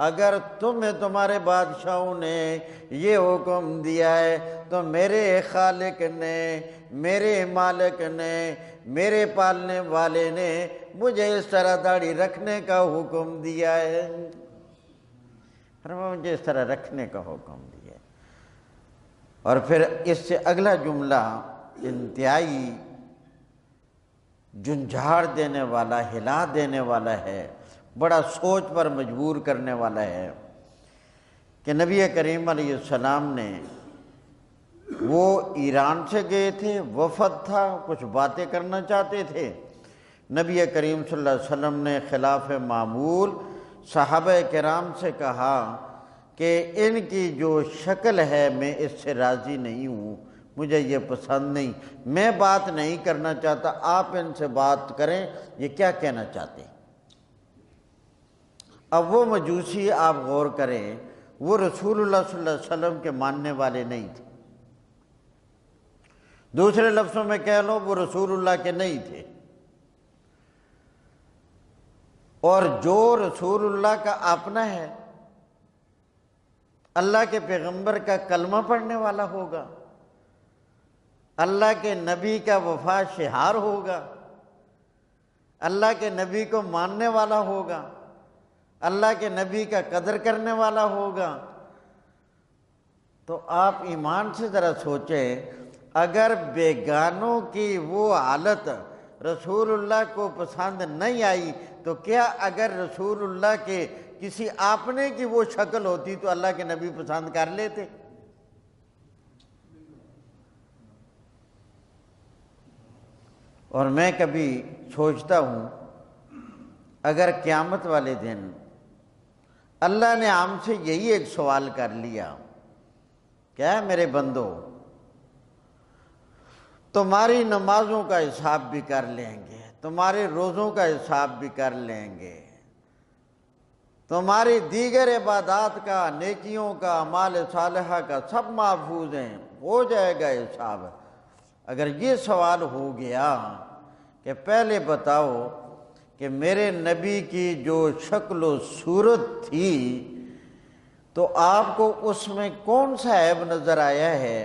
اگر تمہیں تمہارے بادشاہوں نے یہ حکم دیا ہے تو میرے خالق نے، میرے مالک نے، میرے پالنے والے نے مجھے اس طرح داڑھی رکھنے کا حکم دیا ہے، مجھے اس طرح رکھنے کا حکم دیا ہے۔ اور پھر اس سے اگلا جملہ انتہائی جھنجھاڑ دینے والا، ہلا دینے والا ہے، بڑا سوچ پر مجبور کرنے والا ہے کہ نبی کریم علیہ السلام نے، وہ ایران سے گئے تھے، وفد تھا، کچھ باتیں کرنا چاہتے تھے، نبی کریم صلی اللہ علیہ وسلم نے خلاف معمول صحابہ کرام سے کہا کہ ان کی جو شکل ہے میں اس سے راضی نہیں ہوں، مجھے یہ پسند نہیں، میں بات نہیں کرنا چاہتا، آپ ان سے بات کریں، یہ کیا کہنا چاہتے ہیں۔ اب وہ مجوسی، آپ غور کریں، وہ رسول اللہ صلی اللہ علیہ وسلم کے ماننے والے نہیں تھے، دوسرے لفظوں میں کہہ لو وہ رسول اللہ کے نہیں تھے، اور جو رسول اللہ کا اپنا ہے، اللہ کے پیغمبر کا کلمہ پڑھنے والا ہوگا، اللہ کے نبی کا وفا شعار ہوگا، اللہ کے نبی کو ماننے والا ہوگا، اللہ کے نبی کا قدر کرنے والا ہوگا، تو آپ ایمان سے ذرا سوچیں، اگر بیگانوں کی وہ حالت رسول اللہ کو پسند نہیں آئی تو کیا اگر رسول اللہ کے کسی آپنے کی وہ شکل ہوتی تو اللہ کے نبی پسند کر لیتے؟ اور میں کبھی سوچتا ہوں، اگر قیامت والے دن اللہ نے ہم سے یہی ایک سوال کر لیا، کیا میرے بندو، تمہاری نمازوں کا حساب بھی کر لیں گے، تمہارے روزوں کا حساب بھی کر لیں گے، تمہاری دیگر عبادات کا، نیکیوں کا، اعمال صالحہ کا سب محفوظ ہیں، ہو جائے گا حساب۔ اگر یہ سوال ہو گیا کہ پہلے بتاؤ کہ میرے نبی کی جو شکل و صورت تھی تو آپ کو اس میں کون سا عیب نظر آیا ہے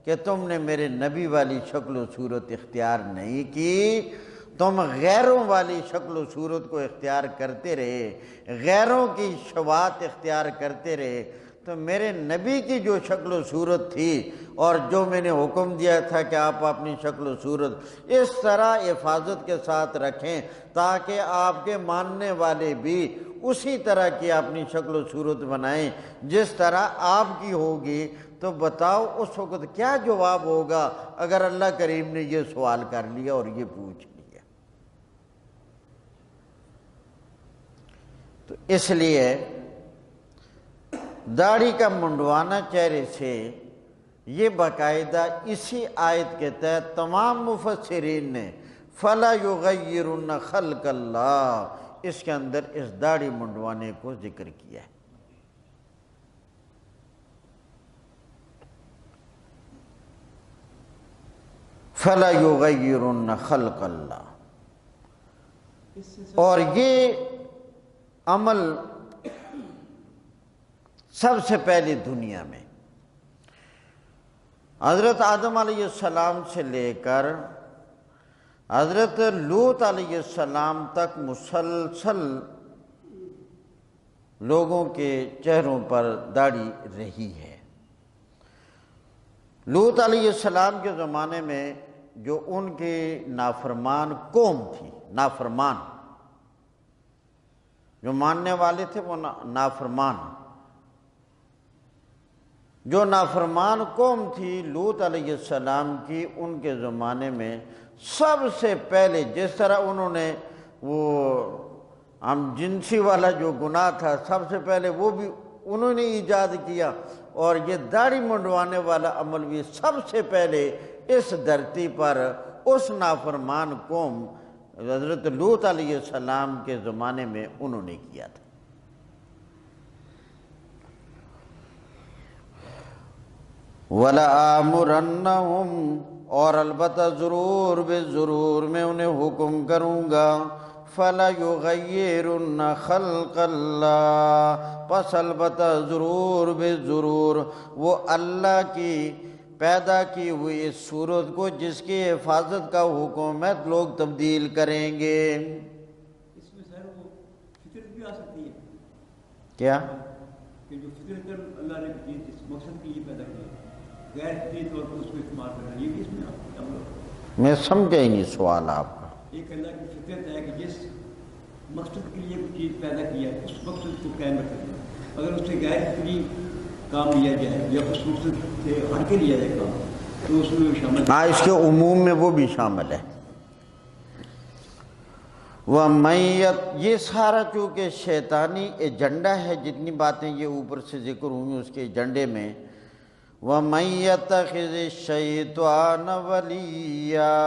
کہ تم نے میرے نبی والی شکل و صورت اختیار نہیں کی، تم غیروں والی شکل و صورت کو اختیار کرتے رہے، غیروں کی شباہت اختیار کرتے رہے، تو میرے نبی کی جو شکل و صورت تھی اور جو میں نے حکم دیا تھا کہ آپ اپنی شکل و صورت اس طرح حفاظت کے ساتھ رکھیں تاکہ آپ کے ماننے والے بھی اسی طرح کی اپنی شکل و صورت بنائیں جس طرح آپ کی ہوگی، تو بتاؤ اس وقت کیا جواب ہوگا اگر اللہ کریم نے یہ سوال کر لیا اور یہ پوچھ لیا۔ تو اس لیے داڑھی کا منڈوانا چہرے سے، یہ باقاعدہ اسی آیت کے تحت تمام مفسرین نے فَلَا يُغَيِّرُنَّ خَلْقَ اللَّهِ، اس کے اندر اس داڑھی منڈوانے کو ذکر کیا ہے۔ فَلَا يُغَيِّرُنَّ خَلْقَ اللَّهِ، اور یہ عمل سب سے پہلے دنیا میں حضرت آدم علیہ السلام سے لے کر حضرت لوط علیہ السلام تک مسلسل لوگوں کے چہروں پر داڑھی رہی ہے۔ لوط علیہ السلام کے زمانے میں جو ان کی نافرمان قوم تھی، نافرمان جو ماننے والے تھے وہ نافرمان، جو نافرمان قوم تھی لوط علیہ السلام کی، ان کے زمانے میں سب سے پہلے جس طرح انہوں نے وہ ہم جنسی والا جو گناہ تھا سب سے پہلے وہ بھی انہوں نے ایجاد کیا، اور یہ داڑھی منڈوانے والا عمل بھی سب سے پہلے اس دھرتی پر اس نافرمان قوم حضرت لوط علیہ السلام کے زمانے میں انہوں نے کیا تھا۔ وَلَآمُرَنَّهُمْ، اور البتہ ضرور بے ضرور میں انہیں حکم کروں گا، فَلَيُغَيِّرُنَّ خَلْقَ اللَّهِ، پس البتہ ضرور بے ضرور وہ اللہ کی پیدا کی ہوئی اس صورت کو جس کی حفاظت کا حکم ہے لوگ تبدیل کریں گے۔ اس میں سر وہ فطرت بھی آ سکتی ہے کیا؟ کہ جو فطرت اللہ نے اس مقصد کے لیے پیدا کیا، غیر فطری طور پر اس کو استعمال کرنا، یہ بھی اس میں میں سمجھا ہی نہیں سوال آپ کا۔ ایک اللہ کی فطرت ہے کہ جس مقصد کے لیے کوئی چیز پیدا کیا ہے اس مقصد کو قائم رکھنا، اگر اس سے غیر فطری کام لیا جائے یا اس مقصد سے ہٹ کے لیا جائے کام تو اس میں شامل ہاں، اس کے عموم میں وہ بھی شامل ہے۔ وَمَن یہ سارا چونکہ شیطانی ایجنڈا ہے، جتنی باتیں یہ اوپر سے ذکر ہوئی اس کے ایجنڈے میں، وَمَن يَتَّخِذِ الشَّيْطَانَ وَلِيًّا،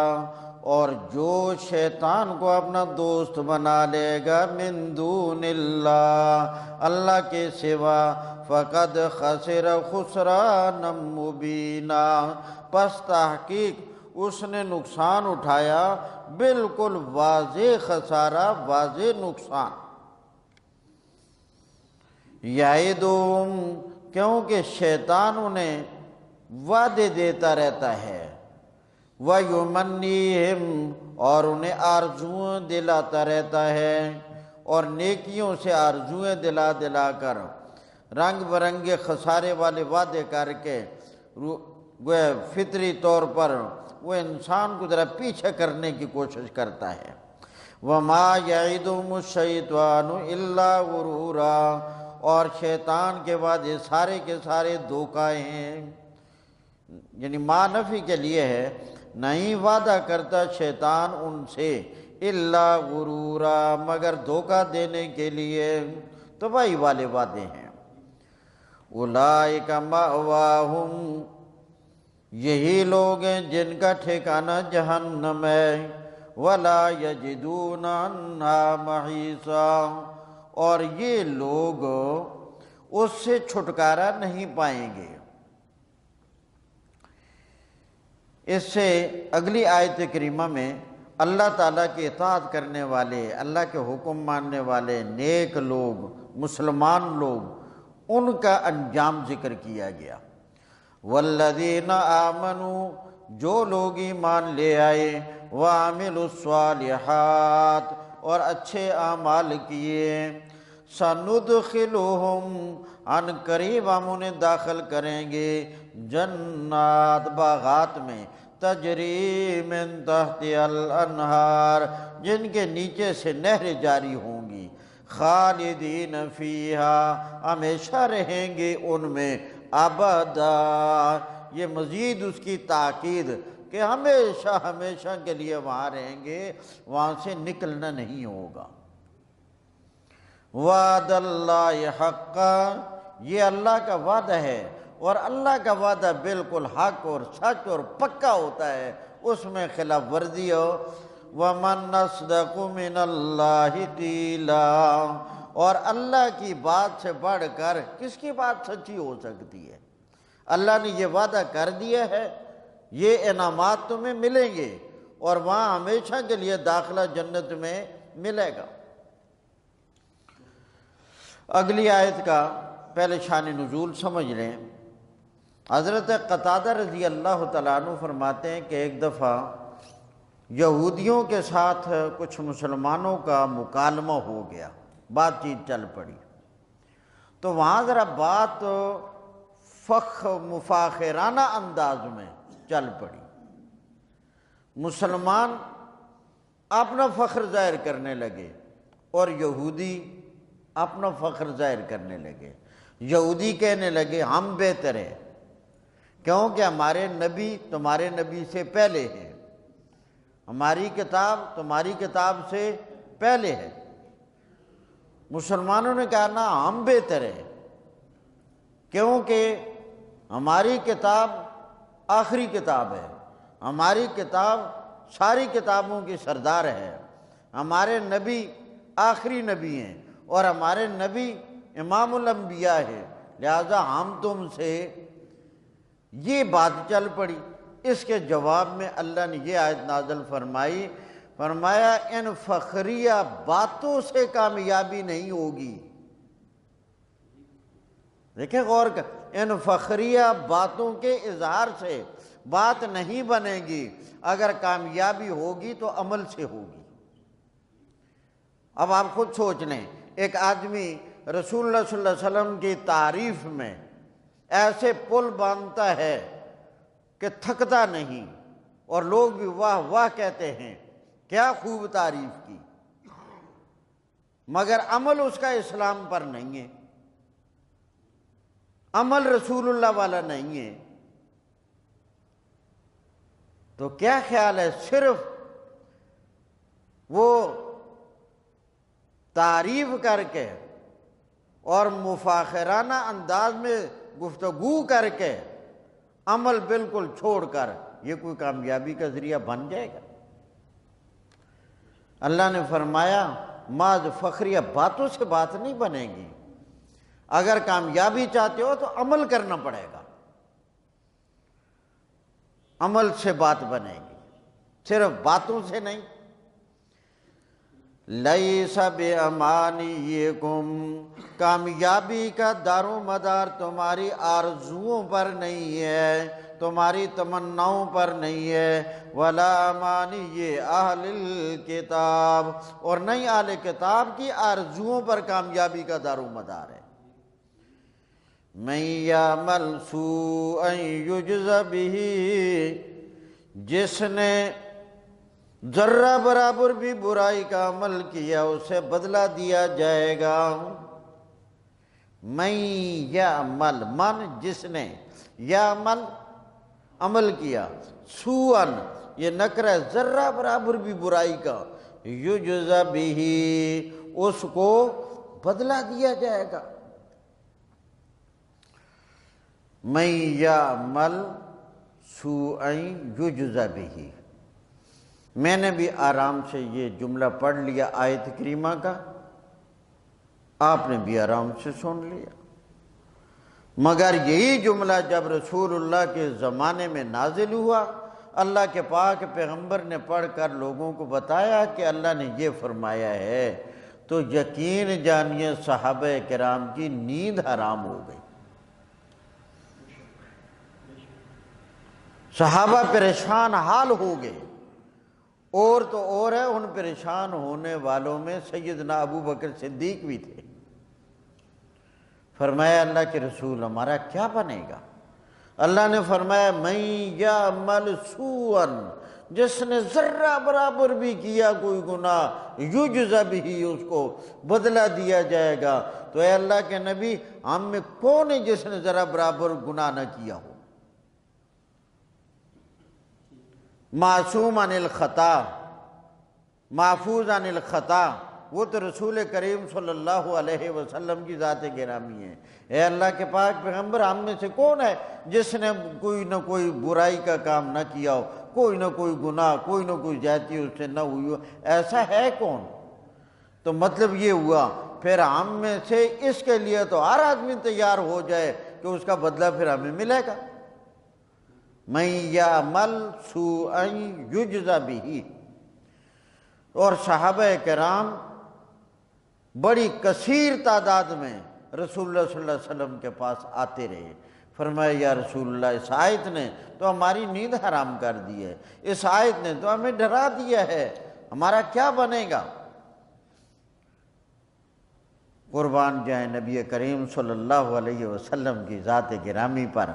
اور جو شیطان کو اپنا دوست بنا لے گا من دون اللہ، اللہ کے سوا، فقد خسر خسرانا مبینا، پس تحقیق اس نے نقصان اٹھایا بالکل واضح خسارہ، واضح نقصان۔ یعدہم، کیونکہ شیطان انہیں وعدے دیتا رہتا ہے، وَیُمَنِّیہم، اور انہیں آرزویں دلاتا رہتا ہے، اور نیکیوں سے آرزویں دلا دلا کر رنگ برنگے خسارے والے وعدے کر کے گویا فطری طور پر وہ انسان کو ذرا پیچھے کرنے کی کوشش کرتا ہے۔ وَمَا يَعِدُهُمُ الشَّيْطَانُ إِلَّا غُرُورًا، اور شیطان کے وعدے سارے کے سارے دھوکہ ہیں، یعنی ما نفی کے لیے ہے، نہیں وعدہ کرتا شیطان ان سے الا غرورا، مگر دھوکہ دینے کے لیے، تباہی والے وعدے ہیں۔ اولئک مأواہم، یہی لوگ ہیں جن کا ٹھکانہ جہنم ہے، ولا یجدون عنہا محیصا، اور یہ لوگ اس سے چھٹکارا نہیں پائیں گے۔ اس سے اگلی آیت کریمہ میں اللہ تعالیٰ کی اطاعت کرنے والے، اللہ کے حکم ماننے والے نیک لوگ، مسلمان لوگ، ان کا انجام ذکر کیا گیا۔ والذین آمنوا، جو لوگ ایمان لے آئے، وعملوا الصالحات، اور اچھے اعمال کیے، سندخلہم، عن قریب ہم انہیں داخل کریں گے، جنات، باغات میں، تجری من تحت الانہار، جن کے نیچے سے نہریں جاری ہوں گی، خالدین فیہا، ہمیشہ رہیں گے ان میں، ابدا، یہ مزید اس کی تاکید کہ ہمیشہ ہمیشہ کے لیے وہاں رہیں گے، وہاں سے نکلنا نہیں ہوگا۔ وعد اللہ حقا، یہ اللہ کا وعدہ ہے، اور اللہ کا وعدہ بالکل حق اور سچ اور پکا ہوتا ہے، اس میں خلاف ورزی ہو۔ وَمَنْ أَصْدَقُ مِنَ اللَّهِ قِيلًا، اور اللہ کی بات سے بڑھ کر کس کی بات سچی ہو سکتی ہے؟ اللہ نے یہ وعدہ کر دیا ہے، یہ انعامات تمہیں ملیں گے، اور وہاں ہمیشہ کے لیے داخلہ جنت میں ملے گا۔ اگلی آیت کا پہلے شان نزول سمجھ لیں۔ حضرت قتادہ رضی اللہ تعالیٰ عنہ فرماتے ہیں کہ ایک دفعہ یہودیوں کے ساتھ کچھ مسلمانوں کا مکالمہ ہو گیا، بات چیت چل پڑی، تو وہاں ذرا بات مفاخرانہ انداز میں چل پڑی۔ مسلمان اپنا فخر ظاہر کرنے لگے اور یہودی اپنا فخر ظاہر کرنے لگے۔ یہودی کہنے لگے ہم بہتر ہیں کیونکہ ہمارے نبی تمہارے نبی سے پہلے ہے، ہماری کتاب تمہاری کتاب سے پہلے ہے۔ مسلمانوں نے کہا نا ہم بہتر ہیں کیونکہ ہماری کتاب آخری کتاب ہے، ہماری کتاب ساری کتابوں کی سردار ہے، ہمارے نبی آخری نبی ہیں اور ہمارے نبی امام الانبیاء ہے، لہذا ہم تم سے، یہ بات چل پڑی۔ اس کے جواب میں اللہ نے یہ آیت نازل فرمائی، فرمایا ان فخریہ باتوں سے کامیابی نہیں ہوگی. دیکھیں غور کر، ان فخریہ باتوں کے اظہار سے بات نہیں بنے گی. اگر کامیابی ہوگی تو عمل سے ہوگی. اب آپ خود سوچ لیں، ایک آدمی رسول اللہ صلی اللہ علیہ وسلم کی تعریف میں ایسے پل باندھتا ہے کہ تھکتا نہیں، اور لوگ بھی واہ واہ کہتے ہیں، کیا خوب تعریف کی، مگر عمل اس کا اسلام پر نہیں ہے، عمل رسول اللہ والا نہیں ہے. تو کیا خیال ہے، صرف وہ تعریف کر کے اور مفاخرانہ انداز میں گفتگو کر کے عمل بالکل چھوڑ کر یہ کوئی کامیابی کا ذریعہ بن جائے گا؟ اللہ نے فرمایا محض فخریہ باتوں سے بات نہیں بنے گی. اگر کامیابی چاہتے ہو تو عمل کرنا پڑے گا، عمل سے بات بنے گی، صرف باتوں سے نہیں. لیس بامانیکم، کامیابی کا دار و مدار تمہاری آرزوؤں پر نہیں ہے، تمہاری تمناؤں پر نہیں ہے. ولا امانی اہل الکتاب، اور نہیں اہل کتاب کی آرزوؤں پر کامیابی کا دار و مدار ہے. من یعمل سوءا یجز بہ، جس نے ذرہ برابر بھی برائی کا عمل کیا اسے بدلہ دیا جائے گا. من یعمل، من جس نے، یعمل عمل کیا، سوءا یہ نکرہ ذرہ برابر بھی برائی کا، یجز بہ اس کو بدلہ دیا جائے گا. من یعمل سوءا یجز بہ. میں نے بھی آرام سے یہ جملہ پڑھ لیا آیت کریمہ کا، آپ نے بھی آرام سے سن لیا. مگر یہی جملہ جب رسول اللہ کے زمانے میں نازل ہوا، اللہ کے پاک پیغمبر نے پڑھ کر لوگوں کو بتایا کہ اللہ نے یہ فرمایا ہے، تو یقین جانیے صحابہ کرام کی نیند حرام ہو گئی. صحابہ پریشان حال ہو گئے. اور تو اور ہے، ان پریشان ہونے والوں میں سیدنا ابو بکر صدیق بھی تھے. فرمایا اللہ کے رسول ہمارا کیا بنے گا؟ اللہ نے فرمایا من یعمل سوءا، جس نے ذرہ برابر بھی کیا کوئی گناہ، یجز بہ اس کو بدلہ دیا جائے گا. تو اے اللہ کے نبی، ہم میں کون ہے جس نے ذرہ برابر گناہ نہ کیا ہو؟ معصوم عن الخطا، محفوظ عن الخطا، وہ تو رسول کریم صلی اللہ علیہ وسلم کی ذات گرامی ہے. اے اللہ کے پاک پیغمبر، ہم میں سے کون ہے جس نے کوئی نہ کوئی برائی کا کام نہ کیا ہو، کوئی نہ کوئی گناہ، کوئی نہ کوئی زیادتی اس سے نہ ہوئی ہو؟ ایسا ہے کون؟ تو مطلب یہ ہوا پھر ہم میں سے اس کے لیے تو ہر آدمی تیار ہو جائے کہ اس کا بدلہ پھر ہمیں ملے گا. من یعمل سوءا یجز بہ. اور صحابہ کرام بڑی کثیر تعداد میں رسول اللہ صلی اللہ علیہ وسلم کے پاس آتے رہے. فرمایا یا رسول اللہ، اس آیت نے تو ہماری نیند حرام کر دی ہے، اس آیت نے تو ہمیں ڈرا دیا ہے، ہمارا کیا بنے گا؟ قربان جائیں نبی کریم صلی اللہ علیہ وسلم کی ذات گرامی پر.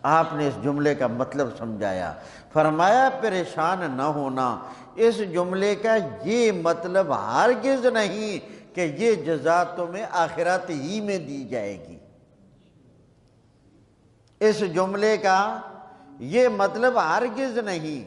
آپ نے اس جملے کا مطلب سمجھایا. فرمایا پریشان نہ ہونا، اس جملے کا یہ مطلب ہرگز نہیں کہ یہ جزا تمہیں آخرت ہی میں دی جائے گی. اس جملے کا یہ مطلب ہرگز نہیں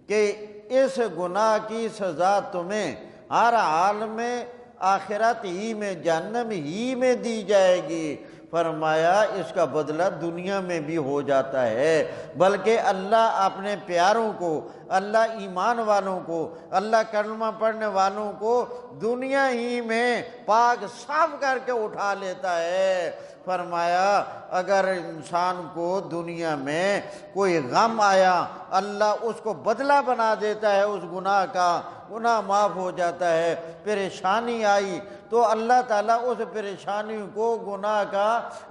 کہ اس گناہ کی سزا تمہیں ہر حال میں آخرت ہی میں، جہنم ہی میں دی جائے گی. فرمایا اس کا بدلہ دنیا میں بھی ہو جاتا ہے، بلکہ اللہ اپنے پیاروں کو، اللہ ایمان والوں کو، اللہ کلمہ پڑھنے والوں کو دنیا ہی میں پاک صاف کر کے اٹھا لیتا ہے. فرمایا اگر انسان کو دنیا میں کوئی غم آیا، اللہ اس کو بدلہ بنا دیتا ہے اس گناہ کا، گناہ معاف ہو جاتا ہے۔ پریشانی آئی تو اللہ تعالیٰ اس پریشانی کو گناہ کا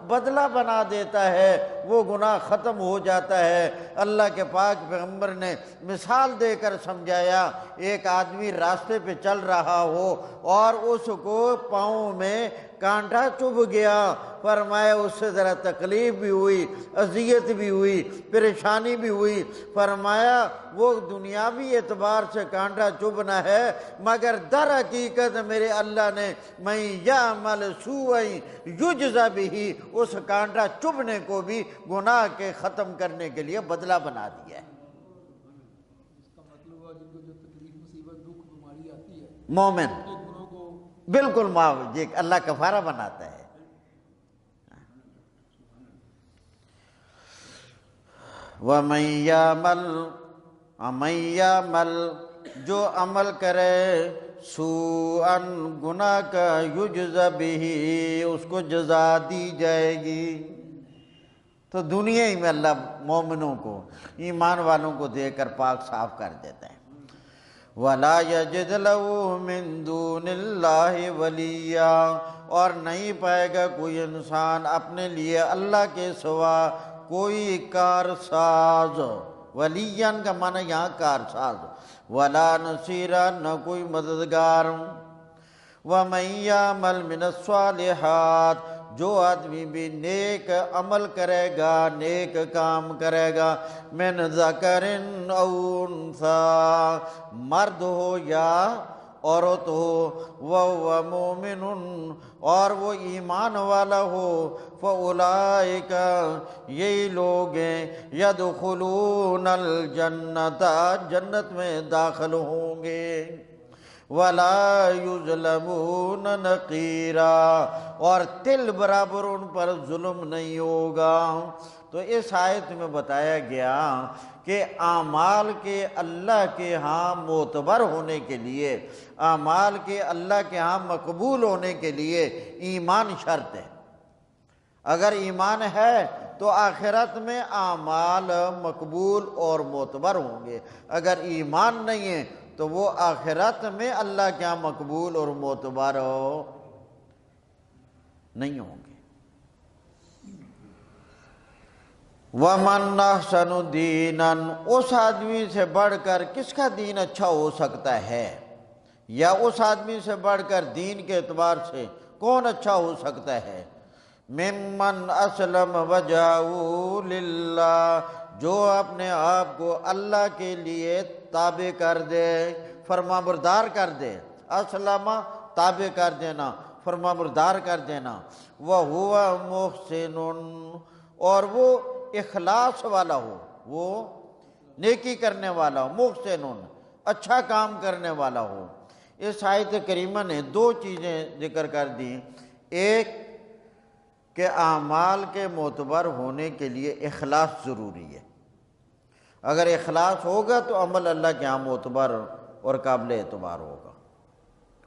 بدلہ بنا دیتا ہے، وہ گناہ ختم ہو جاتا ہے۔ اللہ کے پاک پیغمبر نے مثال دے کر سمجھایا، ایک آدمی راستے پہ چل رہا ہو اور اس کو پاؤں میں کانٹا چبھ گیا، فرمایا اس سے ذرا تکلیف بھی ہوئی، اذیت بھی ہوئی، پریشانی بھی ہوئی، فرمایا وہ دنیاوی اعتبار سے کانٹا چبھنا ہے، مگر در حقیقت میرے اللہ نے من یعمل سوءا یجزا بہ، اس کانٹا چبھنے کو بھی گناہ کے ختم کرنے کے لیے بدلہ بنا دیا ہے۔ اس کا مطلب ہوا جن کو جو تکلیف مصیبت دکھ بیماری آتی ہے مومن ان کے گناہوں کو بالکل معاف، یہ اللہ کفارہ بناتا ہے۔ وَمَن يَعْمَلْ جو عمل کرے سوءً گناہ کا یجز بہ، اس کو جزا دی جائے گی۔ تو دنیا ہی میں اللہ مومنوں کو، ایمان والوں کو دے کر پاک صاف کر دیتا ہے۔ وَلَا يَجِدْ لَهُ مِن دُونِ اللَّهِ وَلِيًّا، اور نہیں پائے گا کوئی انسان اپنے لیے اللہ کے سوا کوئی کارساز، ولیًّا کا معنی یہاں کارساز، وَلَا نَصِيرًا نہ کوئی مددگار۔ وَمَن يَعْمَلْ مِنَ الصَّالِحَاتِ جو آدمی بھی نیک عمل کرے گا، نیک کام کرے گا، من ذکر او انثیٰ، مرد ہو یا عورت ہو، وَهُوَ مُؤْمِنٌ اور وہ ایمان والا ہو، فَأُولَئِكَ یہی لوگ ہیں، يَدْخُلُونَ الْجَنَّةَ جنت میں داخل ہوں گے، وَلَا يُظْلَمُونَ نَقِيرًا اور تل برابر ان پر ظلم نہیں ہوگا۔ تو اس آیت میں بتایا گیا کہ اعمال کے اللہ کے ہاں معتبر ہونے کے لیے، اعمال کے اللہ کے ہاں مقبول ہونے کے لیے ایمان شرط ہے۔ اگر ایمان ہے تو آخرت میں اعمال مقبول اور معتبر ہوں گے، اگر ایمان نہیں ہے تو وہ آخرت میں اللہ کے ہاں مقبول اور معتبر نہیں ہوں گے۔ وَمَنْ أَحْسَنُ دِينًا اس آدمی سے بڑھ کر کس کا دین اچھا ہو سکتا ہے، یا اس آدمی سے بڑھ کر دین کے اعتبار سے کون اچھا ہو سکتا ہے، مِمَّنْ أَسْلَمَ وَجْهَهُ لِلَّهِ جو اپنے آپ کو اللہ کے لیے تابع کر دے، فرما بردار کر دے، اسلم تابع کر دینا، فرما بردار کر دینا، وَهُوَ مُحْسِنٌ اور وہ اخلاص والا ہو، وہ نیکی کرنے والا ہو، محسن اچھا کام کرنے والا ہو۔ اس آیت کریمہ نے دو چیزیں ذکر کر دیں، ایک کہ اعمال کے معتبر ہونے کے لیے اخلاص ضروری ہے، اگر اخلاص ہوگا تو عمل اللہ کے ہاں معتبر اور قابل اعتبار ہوگا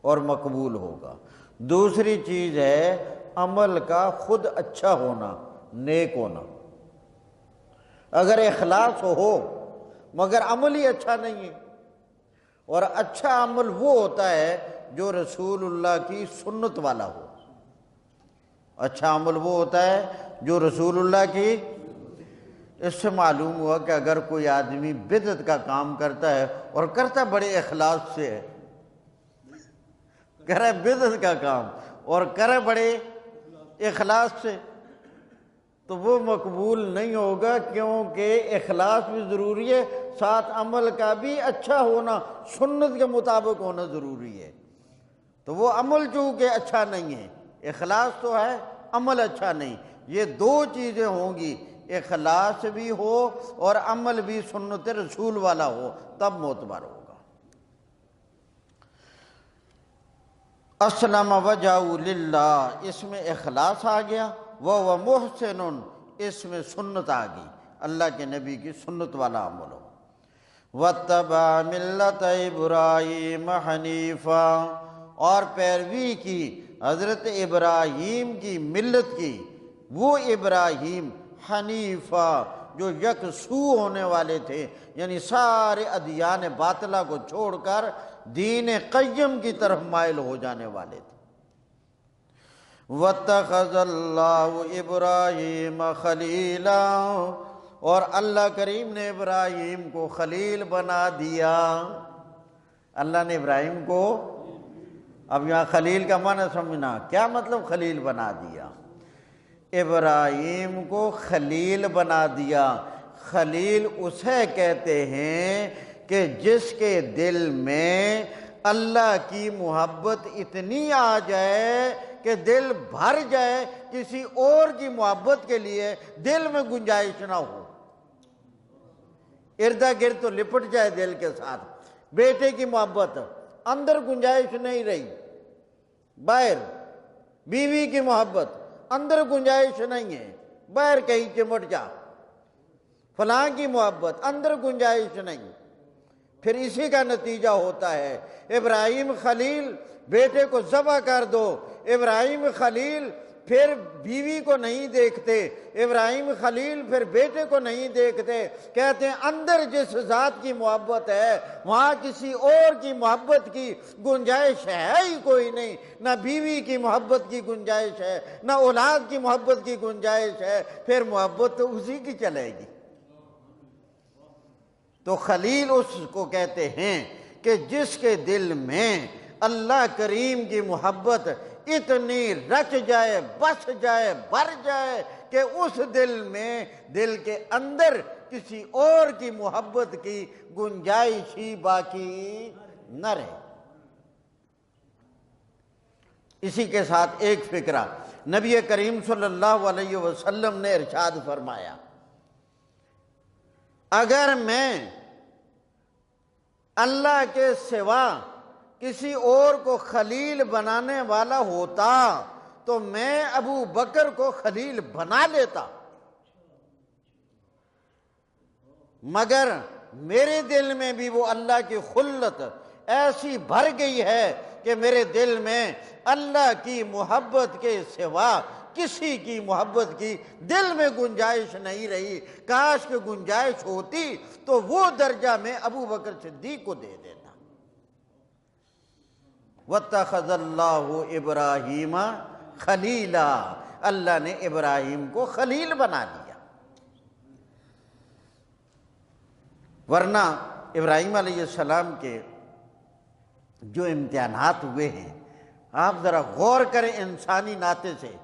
اور مقبول ہوگا۔ دوسری چیز ہے عمل کا خود اچھا ہونا، نیک ہونا۔ اگر اخلاص ہو مگر عمل ہی اچھا نہیں ہے، اور اچھا عمل وہ ہوتا ہے جو رسول اللہ کی سنت والا ہو، اچھا عمل وہ ہوتا ہے جو رسول اللہ کی، اس سے معلوم ہوا کہ اگر کوئی آدمی بدعت کا کام کرتا ہے اور کرتا بڑے اخلاص سے ہے، کرے بدعت کا کام اور کرے بڑے اخلاص سے، تو وہ مقبول نہیں ہوگا، کیونکہ اخلاص بھی ضروری ہے، ساتھ عمل کا بھی اچھا ہونا، سنت کے مطابق ہونا ضروری ہے۔ تو وہ عمل چونکہ اچھا نہیں ہے، اخلاص تو ہے، عمل اچھا نہیں، یہ دو چیزیں ہوں گی، اخلاص بھی ہو اور عمل بھی سنت رسول والا ہو، تب معتبر ہوگا۔ اسلم وجہہ للہ اس میں اخلاص آ گیا، وَهُوَ مُحْسِنٌ اس میں سنت آ گئی، اللہ کے نبی کی سنت والا عمل ہو۔ وَاتَّبَعَ مِلَّةَ إِبْرَاهِيمَ حَنِيفًا اور پیروی کی حضرت ابراہیم کی ملت کی، وہ ابراہیم حنیفہ جو یکسو ہونے والے تھے، یعنی سارے ادیان باطلہ کو چھوڑ کر دین قیم کی طرف مائل ہو جانے والے تھے۔ وَاتَّخَذَ اللَّهُ إِبْرَاهِيمَ خَلِيلًا، اور اللہ کریم نے ابراہیم کو خلیل بنا دیا۔ اللہ نے ابراہیم کو، اب یہاں خلیل کا معنی سمجھنا، کیا مطلب خلیل بنا دیا؟ ابراہیم کو خلیل بنا دیا۔ خلیل اسے کہتے ہیں کہ جس کے دل میں اللہ کی محبت اتنی آ جائے کہ دل بھر جائے، کسی اور کی محبت کے لیے دل میں گنجائش نہ ہو، اردا گرد تو لپٹ جائے دل کے ساتھ۔ بیٹے کی محبت، اندر گنجائش نہیں رہی، باہر۔ بیوی کی محبت، اندر گنجائش نہیں ہے، باہر کہیں چمٹ جا۔ فلاں کی محبت، اندر گنجائش نہیں، پھر اسی کا نتیجہ ہوتا ہے ابراہیم خلیل، بیٹے کو ذبح کر دو۔ ابراہیم خلیل پھر بیوی کو نہیں دیکھتے، ابراہیم خلیل پھر بیٹے کو نہیں دیکھتے، کہتے ہیں اندر جس ذات کی محبت ہے وہاں کسی اور کی محبت کی گنجائش ہے ہی کوئی نہیں، نہ بیوی کی محبت کی گنجائش ہے، نہ اولاد کی محبت کی گنجائش ہے، پھر محبت تو اسی کی چلے گی۔ تو خلیل اس کو کہتے ہیں کہ جس کے دل میں اللہ کریم کی محبت اتنی رچ جائے، بس جائے، بھر جائے کہ اس دل میں، دل کے اندر کسی اور کی محبت کی گنجائش ہی باقی نہ رہے۔ اسی کے ساتھ ایک فکرہ، نبی کریم صلی اللہ علیہ وسلم نے ارشاد فرمایا، اگر میں اللہ کے سوا کسی اور کو خلیل بنانے والا ہوتا تو میں ابو بکر کو خلیل بنا لیتا، مگر میرے دل میں بھی وہ اللہ کی خلت ایسی بھر گئی ہے کہ میرے دل میں اللہ کی محبت کے سوا کسی کی محبت کی دل میں گنجائش نہیں رہی۔ کاش کہ گنجائش ہوتی تو وہ درجہ میں ابو بکر صدیق کو دے دیتا۔ وَاتَّخَذَ اللَّهُ إِبْرَاهِيمَ خَلِيلًا، اللہ نے ابراہیم کو خلیل بنا دیا۔ ورنہ ابراہیم علیہ السلام کے جو امتحانات ہوئے ہیں، آپ ذرا غور کریں انسانی ناطے سے۔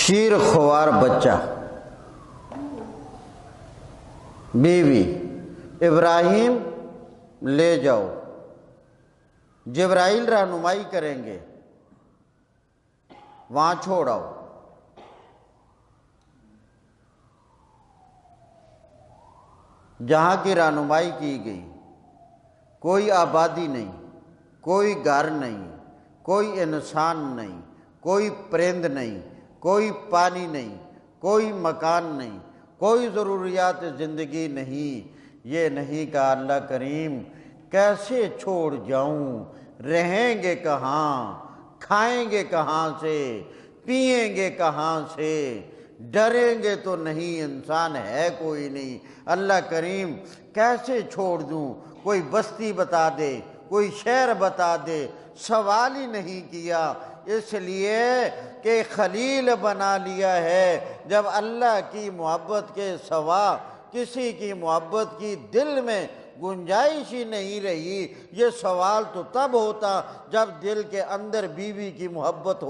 شیر خوار بچہ، بیوی، ابراہیم لے جاؤ، جبرائیل رہنمائی کریں گے، وہاں چھوڑ آؤ۔ جہاں کی رہنمائی کی گئی، کوئی آبادی نہیں، کوئی گھر نہیں، کوئی انسان نہیں، کوئی پرند نہیں، کوئی پانی نہیں، کوئی مکان نہیں، کوئی ضروریات زندگی نہیں۔ یہ نہیں کہا اللہ کریم کیسے چھوڑ جاؤں، رہیں گے کہاں، کھائیں گے کہاں سے، پئیں گے کہاں سے، ڈریں گے تو نہیں، انسان ہے کوئی نہیں۔ اللہ کریم کیسے چھوڑ دوں، کوئی بستی بتا دے، کوئی شہر بتا دے، سوال ہی نہیں کیا، اس لیے کہ خلیل بنا لیا ہے۔ جب اللہ کی محبت کے سوا کسی کی محبت کی دل میں گنجائش ہی نہیں رہی۔ یہ سوال تو تب ہوتا جب دل کے اندر بیوی کی محبت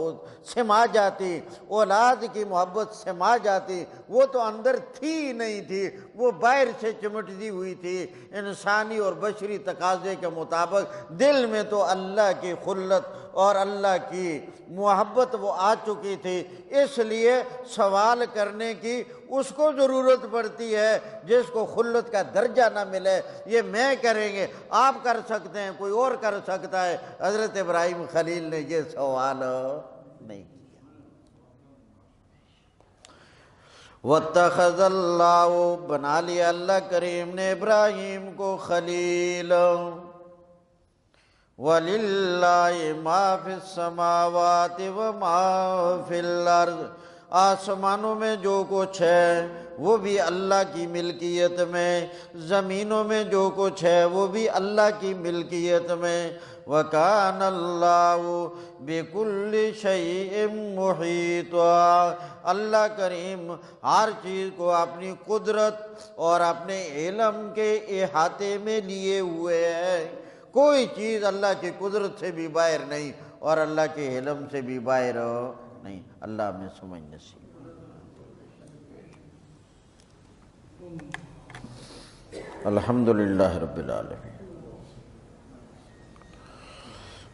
سما جاتی، اولاد کی محبت سما جاتی، وہ تو اندر تھی نہیں تھی، وہ باہر سے چمٹتی ہوئی تھی۔ انسانی اور بشری تقاضے کے مطابق دل میں تو اللہ کی خلت اور اللہ کی محبت وہ آ چکی تھی، اس لیے سوال کرنے کی اس کو ضرورت پڑتی ہے جس کو خلت کا درجہ نہ ملے۔ یہ میں کریں گے، آپ کر سکتے ہیں، کوئی اور کر سکتا ہے، حضرت ابراہیم خلیل نے یہ سوال نہیں کیا۔ وَاتَّخَذَ اللَّهُ بنا لیا اللہ کریم نے ابراہیم کو خلیل۔ وَلِلَّهِ مَا فِي السَّمَاوَاتِ وَمَا فِي الْأَرْضِ، آسمانوں میں جو کچھ ہے وہ بھی اللہ کی ملکیت میں، زمینوں میں جو کچھ ہے وہ بھی اللہ کی ملکیت میں۔ وَكَانَ اللَّهُ بِكُلِّ شَيْءٍ مُحِيطًا، اللہ کریم ہر چیز کو اپنی قدرت اور اپنے علم کے احاطے میں لیے ہوئے ہے۔ کوئی چیز اللہ کی قدرت سے بھی باہر نہیں اور اللہ کے علم سے بھی باہر نہیں۔ اللہ میں سمجھ نصیب۔ الحمدللہ رب العالمین۔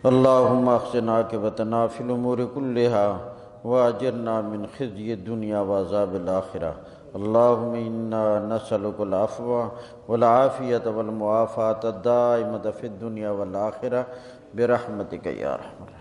اللہم احسن عاقبتنا فی الامور کلہا واجرنا من خزی الدنیا وعذاب الآخرہ۔ اللہم انا نسألک العفو والعافیت والمعافاة الدائمة فی الدنیا والآخرہ برحمتک یا ارحم الراحمین۔